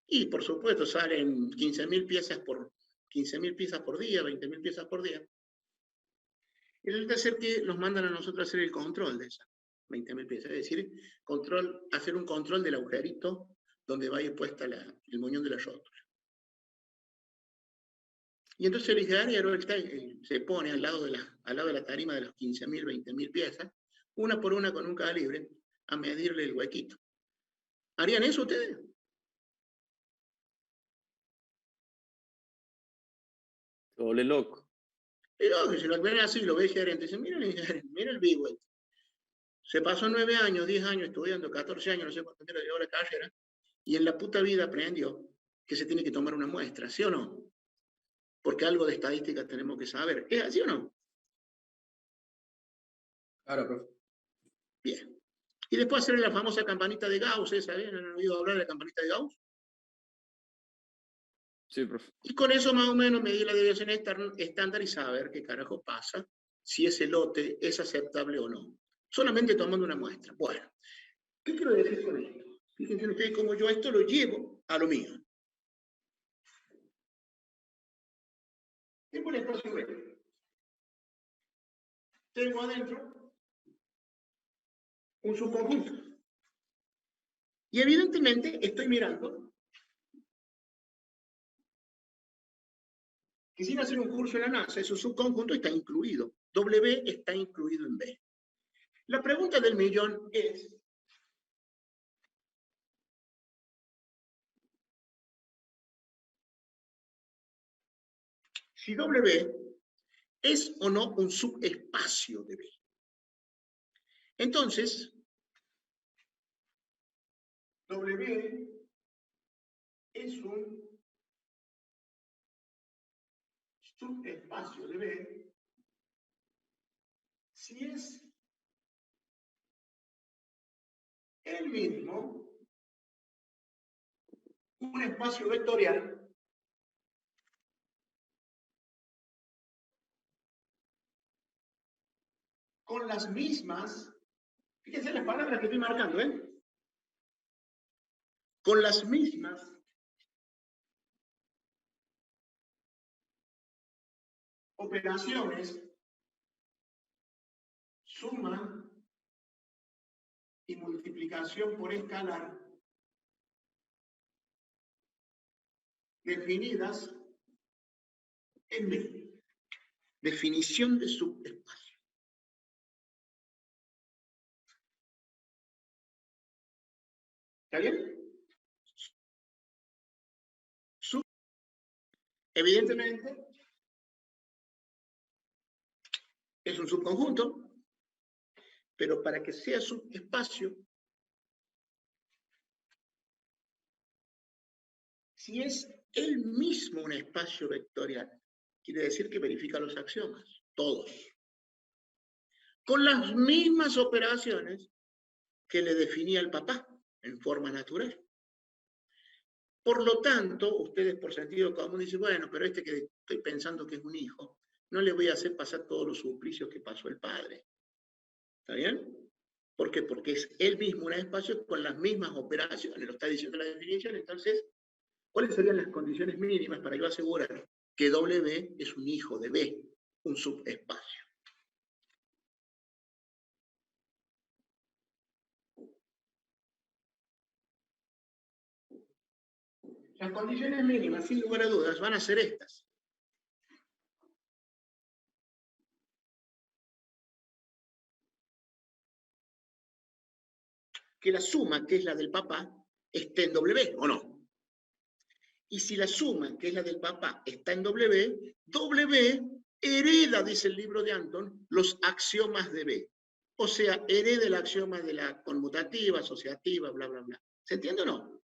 Y por supuesto salen 15.000 piezas por 15.000 piezas por día, 20.000 piezas por día. Y resulta ser que nos mandan a nosotros a hacer el control de esas 20.000 piezas, es decir, hacer un control del agujerito donde va a ir puesta el moñón de la rótula. Y entonces el ingeniero se pone al lado de la tarima de las 15.000, 20.000 piezas, una por una con un calibre, a medirle el huequito. ¿Harían eso ustedes? Doble loco. Y no, que si lo ven así, lo ve el gerente, dice, mira el vivo. Se pasó 9 años, 10 años estudiando, 14 años, no sé cuánto tiempo llevó la carrera, y en la puta vida aprendió que se tiene que tomar una muestra, ¿sí o no? Porque algo de estadística tenemos que saber. ¿Es así o no? Claro, profe. Bien. Y después hacer la famosa campanita de Gauss, ¿sabes? ¿Han oído hablar de la campanita de Gauss? Sí, profe. Y con eso más o menos medir la deviación estándar y saber qué carajo pasa, si ese lote es aceptable o no. Solamente tomando una muestra. Bueno, ¿qué quiero decir con esto? Fíjense ustedes cómo yo esto lo llevo a lo mío. Tengo el espacio B. Tengo adentro un subconjunto. Y evidentemente estoy mirando que sin hacer un curso en la NASA, ese subconjunto está incluido. W está incluido en B. La pregunta del millón es, si W es o no un subespacio de B. Entonces, W es un subespacio de B si es el mismo un espacio vectorial con las mismas, fíjense las palabras que estoy marcando, con las mismas operaciones, suma y multiplicación por escalar, definidas en B. Definición de subespacio. ¿Está bien? Evidentemente, es un subconjunto, pero para que sea subespacio, si es él mismo un espacio vectorial, quiere decir que verifica los axiomas, todos, con las mismas operaciones que le definía el papá en forma natural. Por lo tanto, ustedes por sentido común dicen, bueno, pero este que estoy pensando que es un hijo, no le voy a hacer pasar todos los suplicios que pasó el padre. ¿Está bien? ¿Por qué? Porque es él mismo un espacio con las mismas operaciones, lo está diciendo la definición. Entonces, ¿cuáles serían las condiciones mínimas para yo asegurar que W es un hijo de B, un subespacio? Las condiciones mínimas, sin lugar a dudas, van a ser estas. Que la suma, que es la del papá, esté en W, ¿o no? Y si la suma, que es la del papá, está en W, W hereda, dice el libro de Anton, los axiomas de B. O sea, hereda el axioma de la conmutativa, asociativa, bla, bla, bla. ¿Se entiende o no?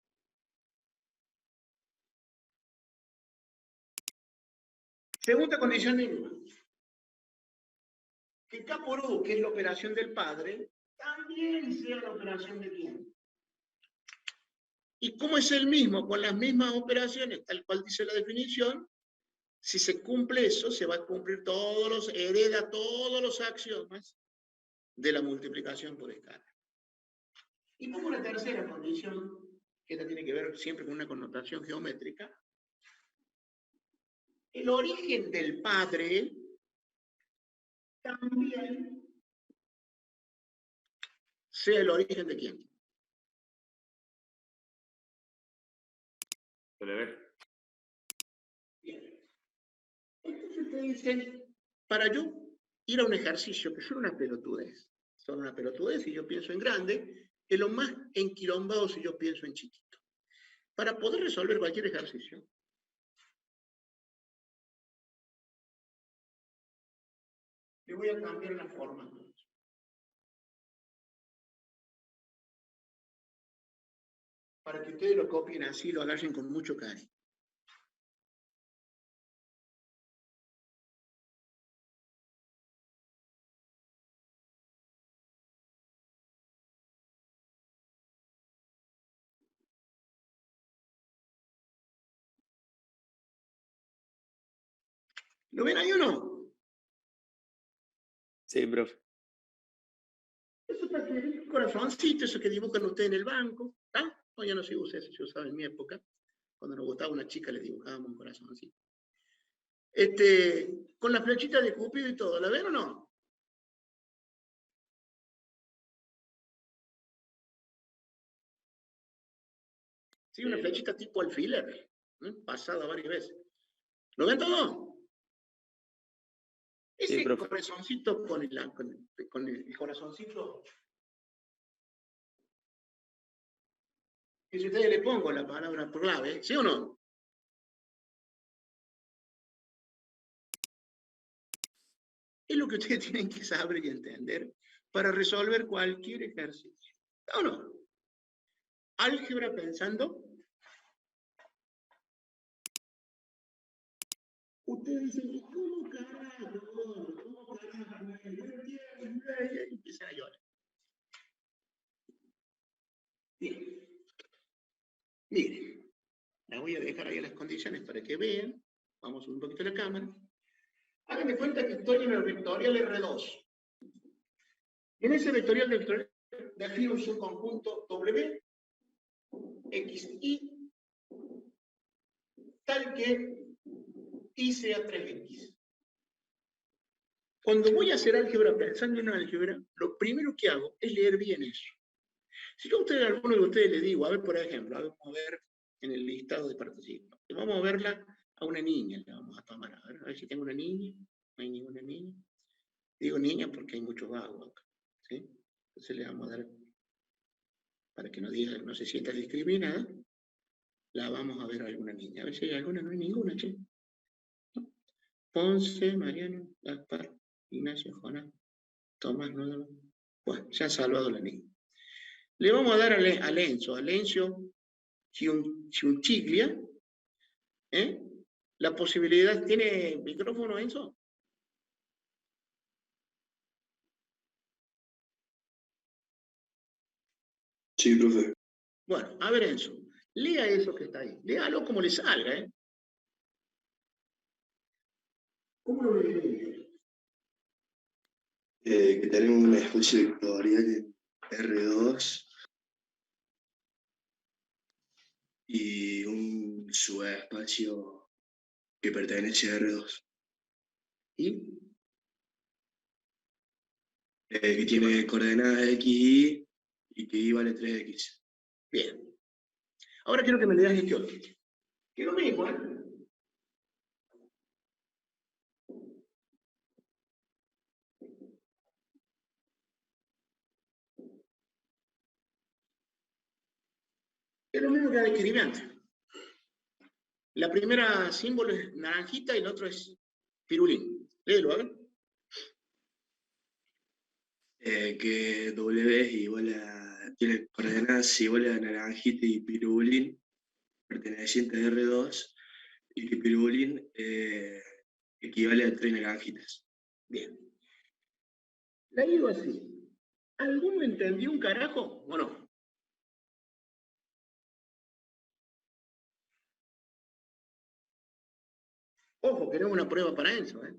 Segunda condición mínima. Que K por U, que es la operación del padre, también sea la operación de quién. Y como es el mismo, con las mismas operaciones, tal cual dice la definición, si se cumple eso, se va a cumplir hereda todos los axiomas de la multiplicación por escala. Y pongo una tercera condición, que esta tiene que ver siempre con una connotación geométrica. El origen del padre también sea el origen de quién. W. Bien. Entonces te dicen, para yo ir a un ejercicio, que son una pelotudez, y yo pienso en grande, es lo más enquilombado si yo pienso en chiquito. Para poder resolver cualquier ejercicio, le voy a cambiar la forma. Para que ustedes lo copien así, lo agarren con mucho cariño. ¿Lo ven ahí o no? Sí, profe. Eso está aquí, el corazoncito, eso que dibujan ustedes en el banco. ¿Ah? No, ya no se usa eso, se usaba en mi época. Cuando nos gustaba una chica le dibujábamos un corazoncito. Con la flechita de Cupido y todo, ¿la ven o no? Sí, una flechita tipo alfiler, pasada varias veces. ¿Lo ven todo? Ese Sí, profe. corazoncito con el corazoncito. Y si ustedes le pongo la palabra clave, ¿sí o no? Es lo que ustedes tienen que saber y entender para resolver cualquier ejercicio. ¿O no? Álgebra pensando ustedes dicen, ¿cómo carajo? ¿Cómo carajo? No entiendo, y empiezan a llorar. Bien. Miren, la voy a dejar ahí en las condiciones para que vean. Vamos a subir un poquito la cámara. Háganme cuenta que estoy en el vectorial R2. Y en ese vectorial defino un subconjunto W, X, Y, tal que Y sea 3X. Cuando voy a hacer álgebra pensando en álgebra, lo primero que hago es leer bien eso. Si yo a alguno de ustedes le digo, a ver, por ejemplo, vamos a ver en el listado de participantes, vamos a verla a una niña, le vamos a tomar, a ver si tengo una niña, no hay ninguna niña. Digo niña porque hay muchos vagos acá, ¿sí? Entonces le vamos a dar, para que no diga, no se sienta discriminada, la vamos a ver a alguna niña. A ver si hay alguna, no hay ninguna, che. Ponce, Mariano, Gaspar, Ignacio, Jonás, Tomás, no. Bueno, ya ha salvado la niña. Le vamos a dar a Lencio Ciunchiglia, la posibilidad, ¿tiene micrófono, Enzo? Sí, profe. Bueno, a ver, Enzo, lea eso que está ahí. Léalo como le salga, ¿eh? ¿Cómo lo leería? Que tenemos una especie vectorial en R2 y un subespacio que pertenece a R2. ¿Y? Que tiene coordenadas X, y que Y vale 3X. Bien. Ahora quiero que me leas este otro. Que lo mismo, ¿eh? Es lo mismo que describí antes. La primera símbolo es naranjita y el otro es pirulín. Léelo, a ver. Que W es igual tiene coordenadas igual a naranjita y pirulín, perteneciente a R2, y que pirulín equivale a 3 naranjitas. Bien. La digo así. ¿Alguno entendió un carajo o no? Ojo, queremos una prueba para eso, ¿eh?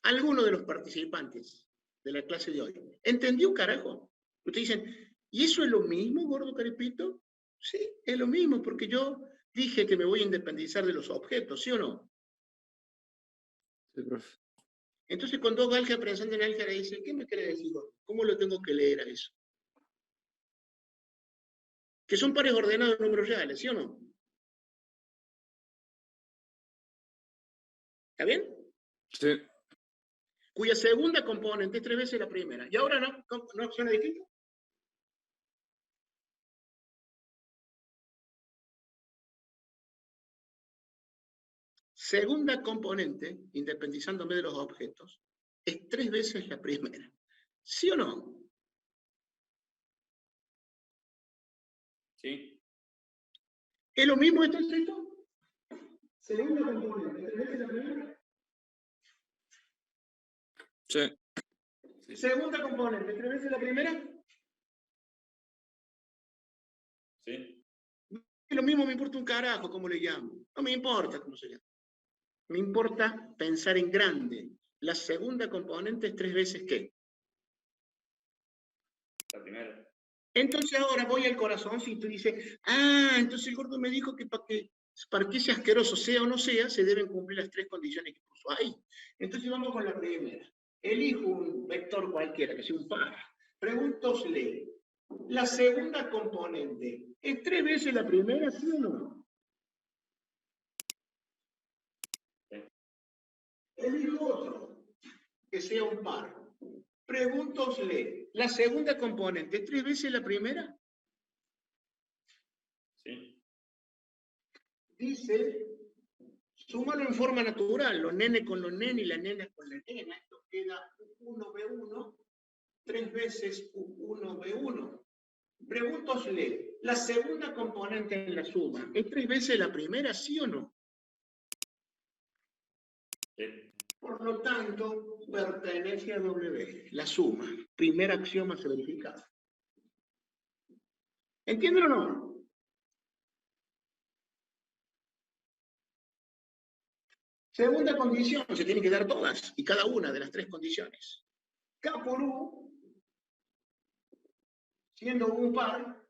¿Alguno de los participantes de la clase de hoy entendió un carajo? Ustedes dicen, ¿y eso es lo mismo, gordo carepito? Sí, es lo mismo, porque yo dije que me voy a independizar de los objetos, ¿sí o no? Sí, profe. Entonces, cuando hago álgebra pensando en álgebra, dice, ¿qué me quiere decir? ¿Cómo lo tengo que leer a eso? Que son pares ordenados de números reales, ¿sí o no? ¿Está bien? Sí. Cuya segunda componente es 3 veces la primera. ¿Y ahora no suena distinto? Segunda componente, independizándome de los objetos, es 3 veces la primera. ¿Sí o no? Sí. ¿Es lo mismo esto, esto? Segunda componente, 3 veces la primera. Sí. Segunda componente, 3 veces la primera. Sí. Es lo mismo, me importa un carajo cómo le llamo. No me importa cómo se llama. Me importa pensar en grande. La segunda componente es 3 veces ¿qué? La primera. Entonces ahora voy al corazoncito y dice, entonces el gordo me dijo que para que ese asqueroso sea o no sea, se deben cumplir las 3 condiciones que puso ahí. Entonces vamos con la primera. Elijo un vector cualquiera, que sea un par. Pregúntosle, la segunda componente, ¿es 3 veces la primera, sí o no? Sí. Elijo otro, que sea un par. Pregúntosle, ¿la segunda componente es 3 veces la primera? Sí. Dice, súmalo en forma natural, los nenes con los nenes y la nena con la nena. Esto queda U1B1, 3 veces U1B1. Pregúntosle, ¿la segunda componente en la suma es 3 veces la primera, sí o no? Sí. Por lo tanto, pertenece a W. La suma. Primer axioma se verifica. ¿Entienden o no? Segunda condición, se tienen que dar todas y cada una de las tres condiciones. K por U, siendo un par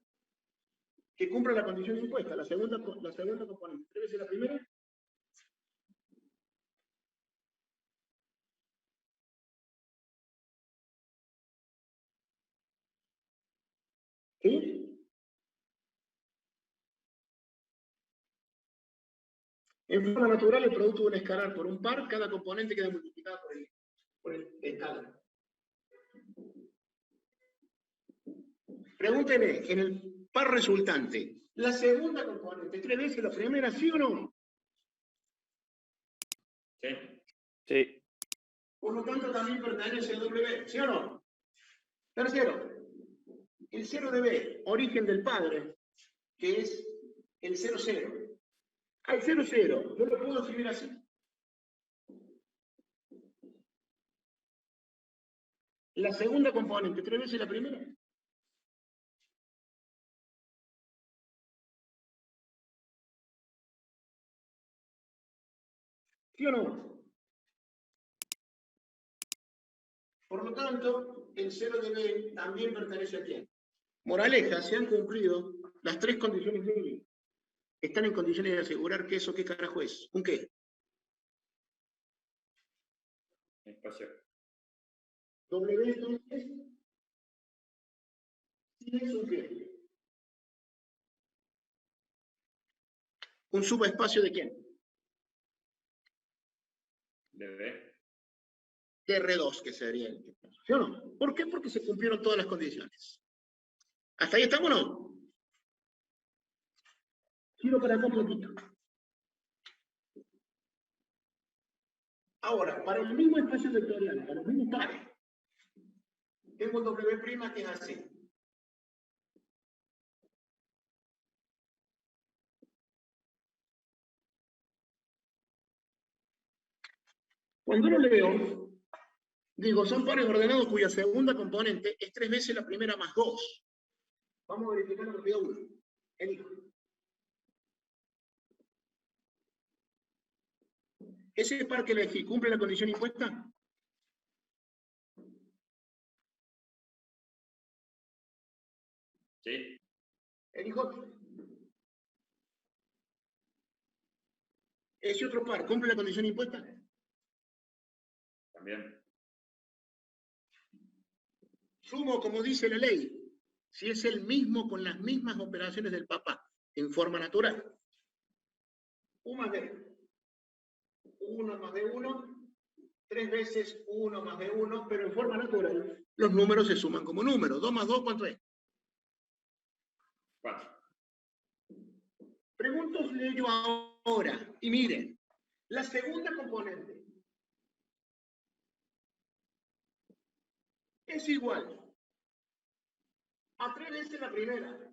que cumpla la condición impuesta. La segunda componente. ¿Tres veces la primera? ¿Sí? En forma natural, el producto de un escalar por un par, cada componente queda multiplicado por el escalar. Pregúnteme, en el par resultante, ¿la segunda componente tres veces la primera, sí o no? Sí. Sí. Por lo tanto, también pertenece a W, ¿sí o no? Tercero, el 0 de B, origen del padre, que es el 0, 0. Al 0, 0, yo lo puedo escribir así. La segunda componente, tres veces la primera. ¿Sí o no? Por lo tanto, el 0 de B también pertenece a quién. Moraleja, se han cumplido las tres condiciones mínimas. Están en condiciones de asegurar que eso, ¿qué carajo es? ¿Un qué? Espacio. W entonces, ¿sí es un qué? ¿Un subespacio de quién? De B. De R2, que sería el tipo. ¿Sí o no? ¿Por qué? Porque se cumplieron todas las condiciones. ¿Hasta ahí estamos o no? Giro para acá un poquito. Ahora, para el mismo espacio vectorial, para los mismos pares, tengo W' que es así. Cuando lo leo, digo, son pares ordenados cuya segunda componente es tres veces la primera más 2. Vamos a verificar la propiedad 1. Elijo. ¿Ese par que elegí cumple la condición impuesta? Sí. Elijo otro. ¿Ese otro par cumple la condición impuesta? También. Sumo, como dice la ley, si es el mismo con las mismas operaciones del papá, en forma natural. U más B. 1 más B1, tres veces 1 más B1, pero en forma natural, los números se suman como números. 2 más 2, ¿cuánto es? 4. Pregúntosle yo ahora, y miren, la segunda componente es igual a 3 veces la primera,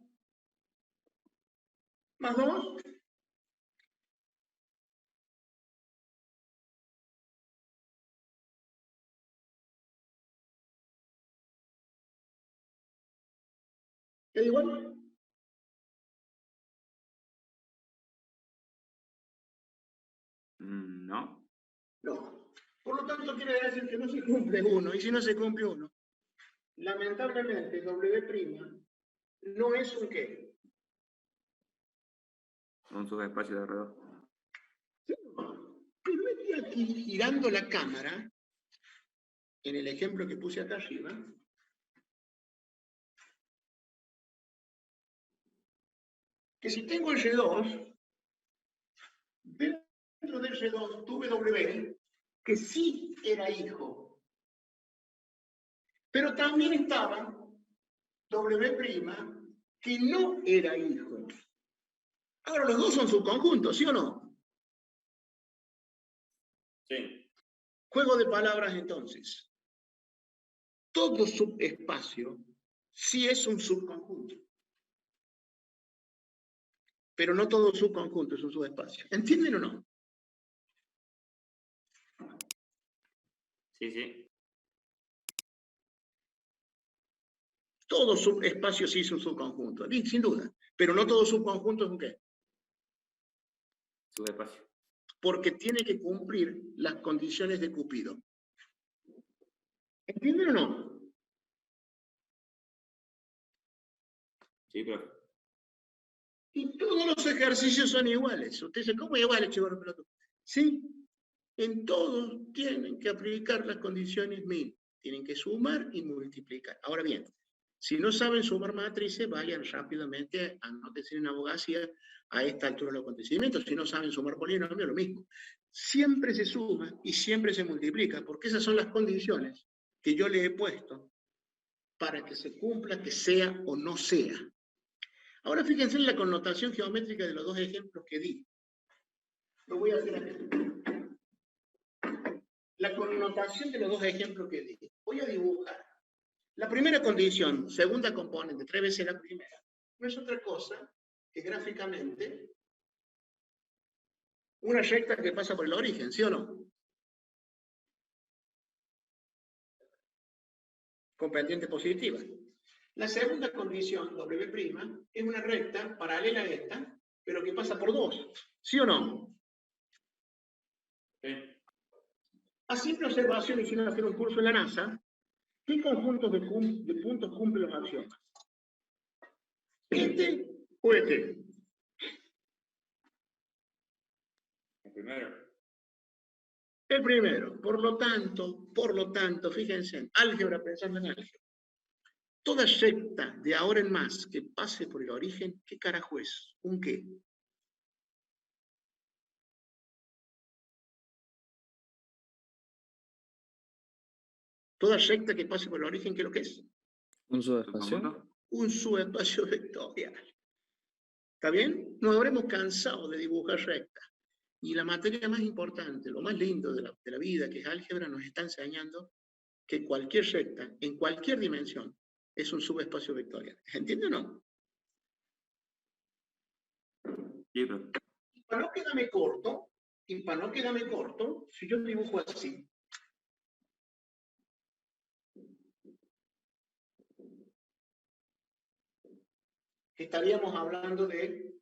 más 2, ¿es igual? No. No. Por lo tanto, quiere decir que no se cumple uno, y si no se cumple uno, lamentablemente W' no es un qué. Un subespacio de R2. Pero estoy aquí girando la cámara, en el ejemplo que puse acá arriba, que si tengo el R2, dentro del R2 tuve W, que sí era hijo, pero también estaba W', que no era hijo. Ahora los dos son subconjuntos, ¿sí o no? Sí. Juego de palabras entonces. Todo subespacio sí es un subconjunto. Pero no todo subconjunto es un subespacio. ¿Entienden o no? Sí, sí. Todo subespacio sí es un subconjunto, sin duda. Pero no todo subconjunto es un qué. Subespacio. Porque tiene que cumplir las condiciones de Cupido. ¿Entienden o no? Sí, profe. Y todos los ejercicios son iguales. Usted dice, ¿cómo iguales, chico? Sí, en todos tienen que aplicar las condiciones min. Tienen que sumar y multiplicar. Ahora bien, si no saben sumar matrices, vayan rápidamente, anótense en abogacía a esta altura de los acontecimientos. Si no saben sumar polinomios, lo mismo. Siempre se suma y siempre se multiplica, porque esas son las condiciones que yo le he puesto para que se cumpla, que sea o no sea. Ahora fíjense en la connotación geométrica de los dos ejemplos que di. Lo voy a hacer acá. La connotación de los dos ejemplos que di. Voy a dibujar. La primera condición, segunda componente, 3 veces la primera, no es otra cosa que gráficamente una recta que pasa por el origen, ¿sí o no? Con pendiente positiva. La segunda condición, W', es una recta paralela a esta, pero que pasa por 2, ¿sí o no? Sí. A simple observación, y sin hacer un curso en la NASA, ¿qué conjuntos de puntos cumplen los axiomas? ¿Este o este? El primero. El primero. Por lo tanto, fíjense, en álgebra, pensando en álgebra. Toda recta de ahora en más que pase por el origen, ¿qué carajo es? ¿Un qué? Toda recta que pase por el origen, ¿qué es lo que es? Un subespacio. ¿Subconjunto? Un subespacio vectorial. ¿Está bien? Nos habremos cansado de dibujar rectas. Y la materia más importante, lo más lindo de la vida, que es álgebra, nos está enseñando que cualquier recta, en cualquier dimensión, es un subespacio vectorial. ¿Entiende o no? Sí, profe. Y para no quedarme corto, si yo dibujo así, estaríamos hablando de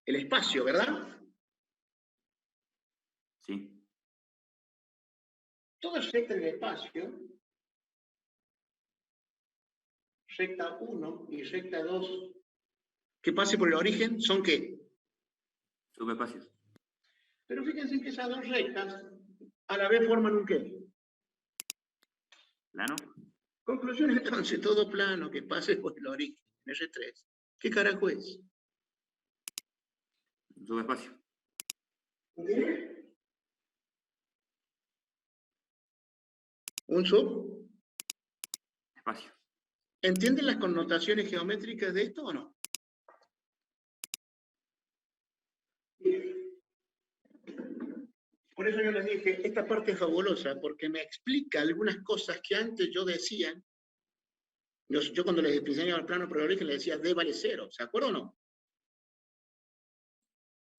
el espacio, ¿verdad? Sí. Toda recta en el espacio, recta 1 y recta 2, que pase por el origen, ¿son qué? Subespacios. Pero fíjense que esas dos rectas a la vez forman un qué. ¿Plano? Conclusión entonces, todo plano que pase por el origen, R3, ¿qué carajo es? Un subespacio. ¿Qué? ¿Un sub? Espacio. ¿Entienden las connotaciones geométricas de esto o no? Por eso yo les dije, esta parte es fabulosa, porque me explica algunas cosas que antes yo decía. Yo cuando les enseñaba el plano por el origen les decía D vale 0, ¿se acuerdan o no?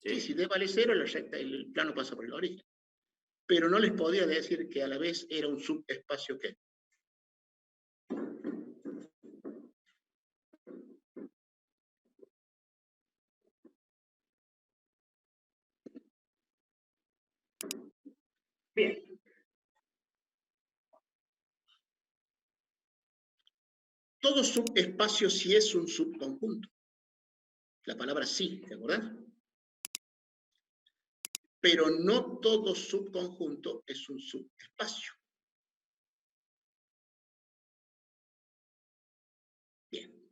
Sí, si D vale 0, el plano pasa por el origen. Pero no les podía decir que a la vez era un subespacio ¿qué? Bien. Todo subespacio sí es un subconjunto. La palabra sí, ¿te acordás? Pero no todo subconjunto es un subespacio. Bien.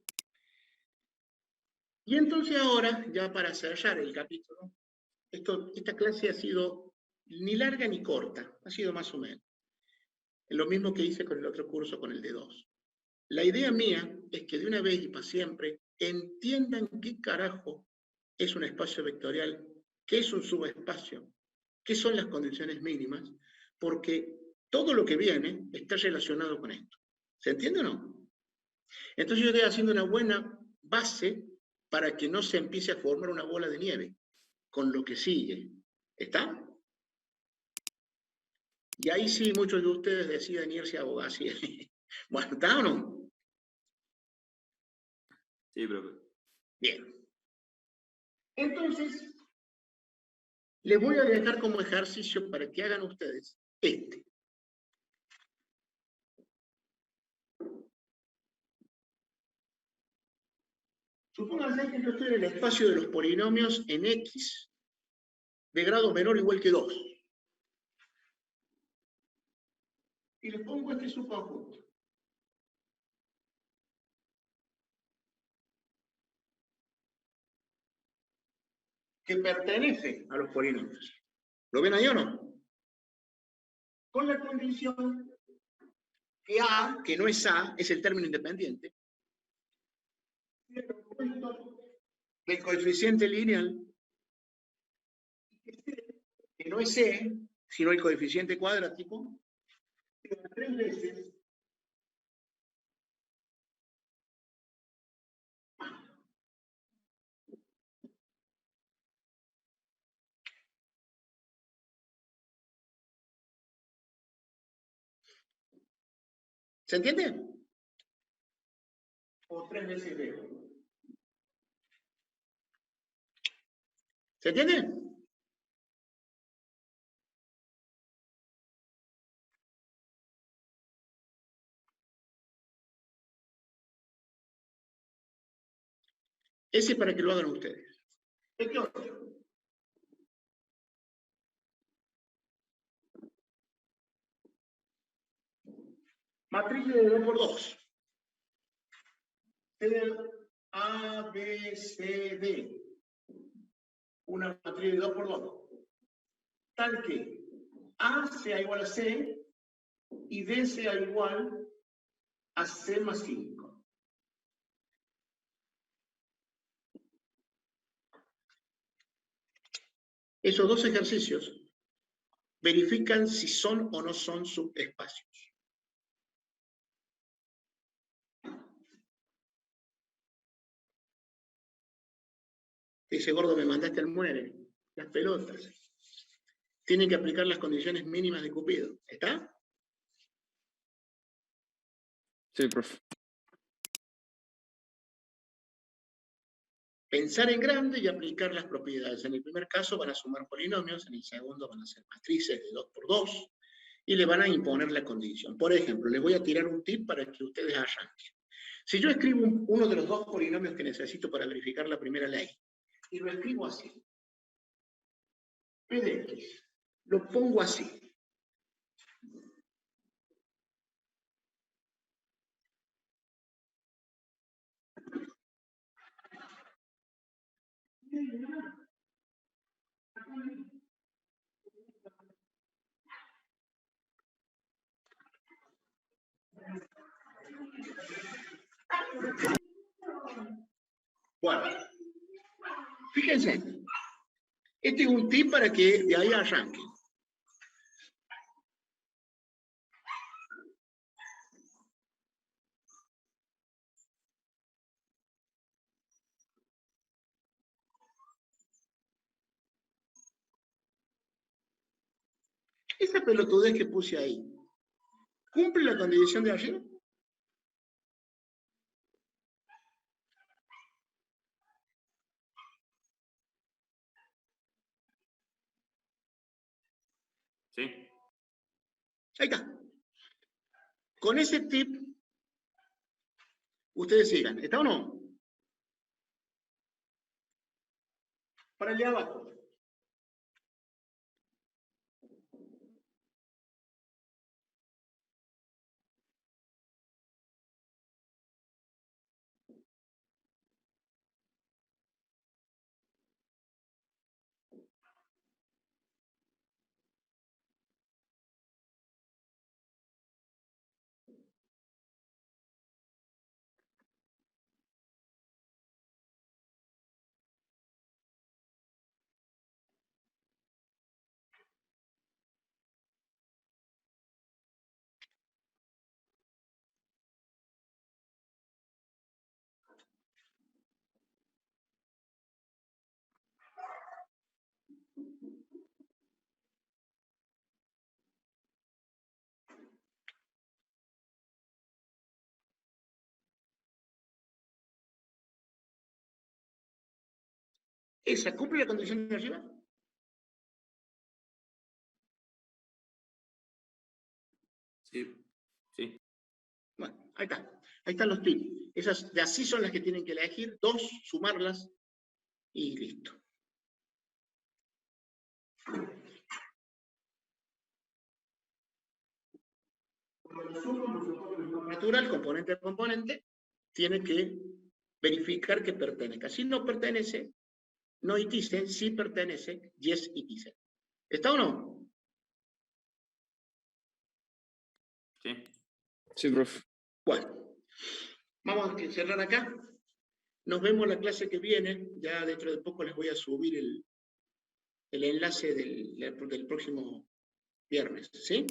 Y entonces ahora, ya para cerrar el capítulo, esta clase ha sido ni larga ni corta, ha sido más o menos. Lo mismo que hice con el otro curso, con el de 2. La idea mía es que de una vez y para siempre entiendan qué carajo es un espacio vectorial, qué es un subespacio, qué son las condiciones mínimas, porque todo lo que viene está relacionado con esto. ¿Se entiende o no? Entonces yo estoy haciendo una buena base para que no se empiece a formar una bola de nieve con lo que sigue. ¿Está? Y ahí sí muchos de ustedes deciden irse a abogacía. Bueno, ¿está o no? Sí, profe. Bien. Entonces, les voy a dejar como ejercicio para que hagan ustedes este. Supónganse que yo estoy en el espacio de los polinomios en X de grado menor o igual que 2. Y les pongo este subconjunto. Que pertenece a los polinomios. ¿Lo ven ahí o no? Con la condición que A, que no es A, es el término independiente, del coeficiente lineal, que no es C, sino el coeficiente cuadrático, que da 3 veces ¿se entiende? O 3 veces B. ¿Se entiende? Ese para que lo hagan ustedes. Este otro. Matriz de 2 por 2. A, B, C, D. Una matriz de 2 por 2. Tal que A sea igual a C y D sea igual a C más 5. Esos dos ejercicios verifican si son o no son subespacios. Dice, gordo, me mandaste al muere. Las pelotas. Tienen que aplicar las condiciones mínimas de Cupido. ¿Está? Sí, profe. Pensar en grande y aplicar las propiedades. En el primer caso van a sumar polinomios, en el segundo van a ser matrices de 2 por 2 y le van a imponer la condición. Por ejemplo, les voy a tirar un tip para que ustedes arranquen. Si yo escribo uno de los dos polinomios que necesito para verificar la primera ley, y lo escribo así, P de X, lo pongo así. Bueno, fíjense, este es un tip para que de ahí arranquen. Esa pelotudez que puse ahí, ¿cumple la condición de ayer? Sí. Ahí está. Con ese tip, ustedes sigan. ¿Está o no? Para el de abajo. ¿Esa cumple la condición de arriba? Sí. Sí. Bueno, ahí está. Ahí están los tips. Esas de así son las que tienen que elegir. 2, sumarlas y listo. Cuando sumo natural, componente a componente, tiene que verificar que pertenezca. Si no pertenece, no it dicen, si pertenece, yes it dicen. ¿Está o no? Sí. Sí, profe. Bueno, vamos a cerrar acá. Nos vemos la clase que viene. Ya dentro de poco les voy a subir el enlace del próximo viernes. ¿Sí?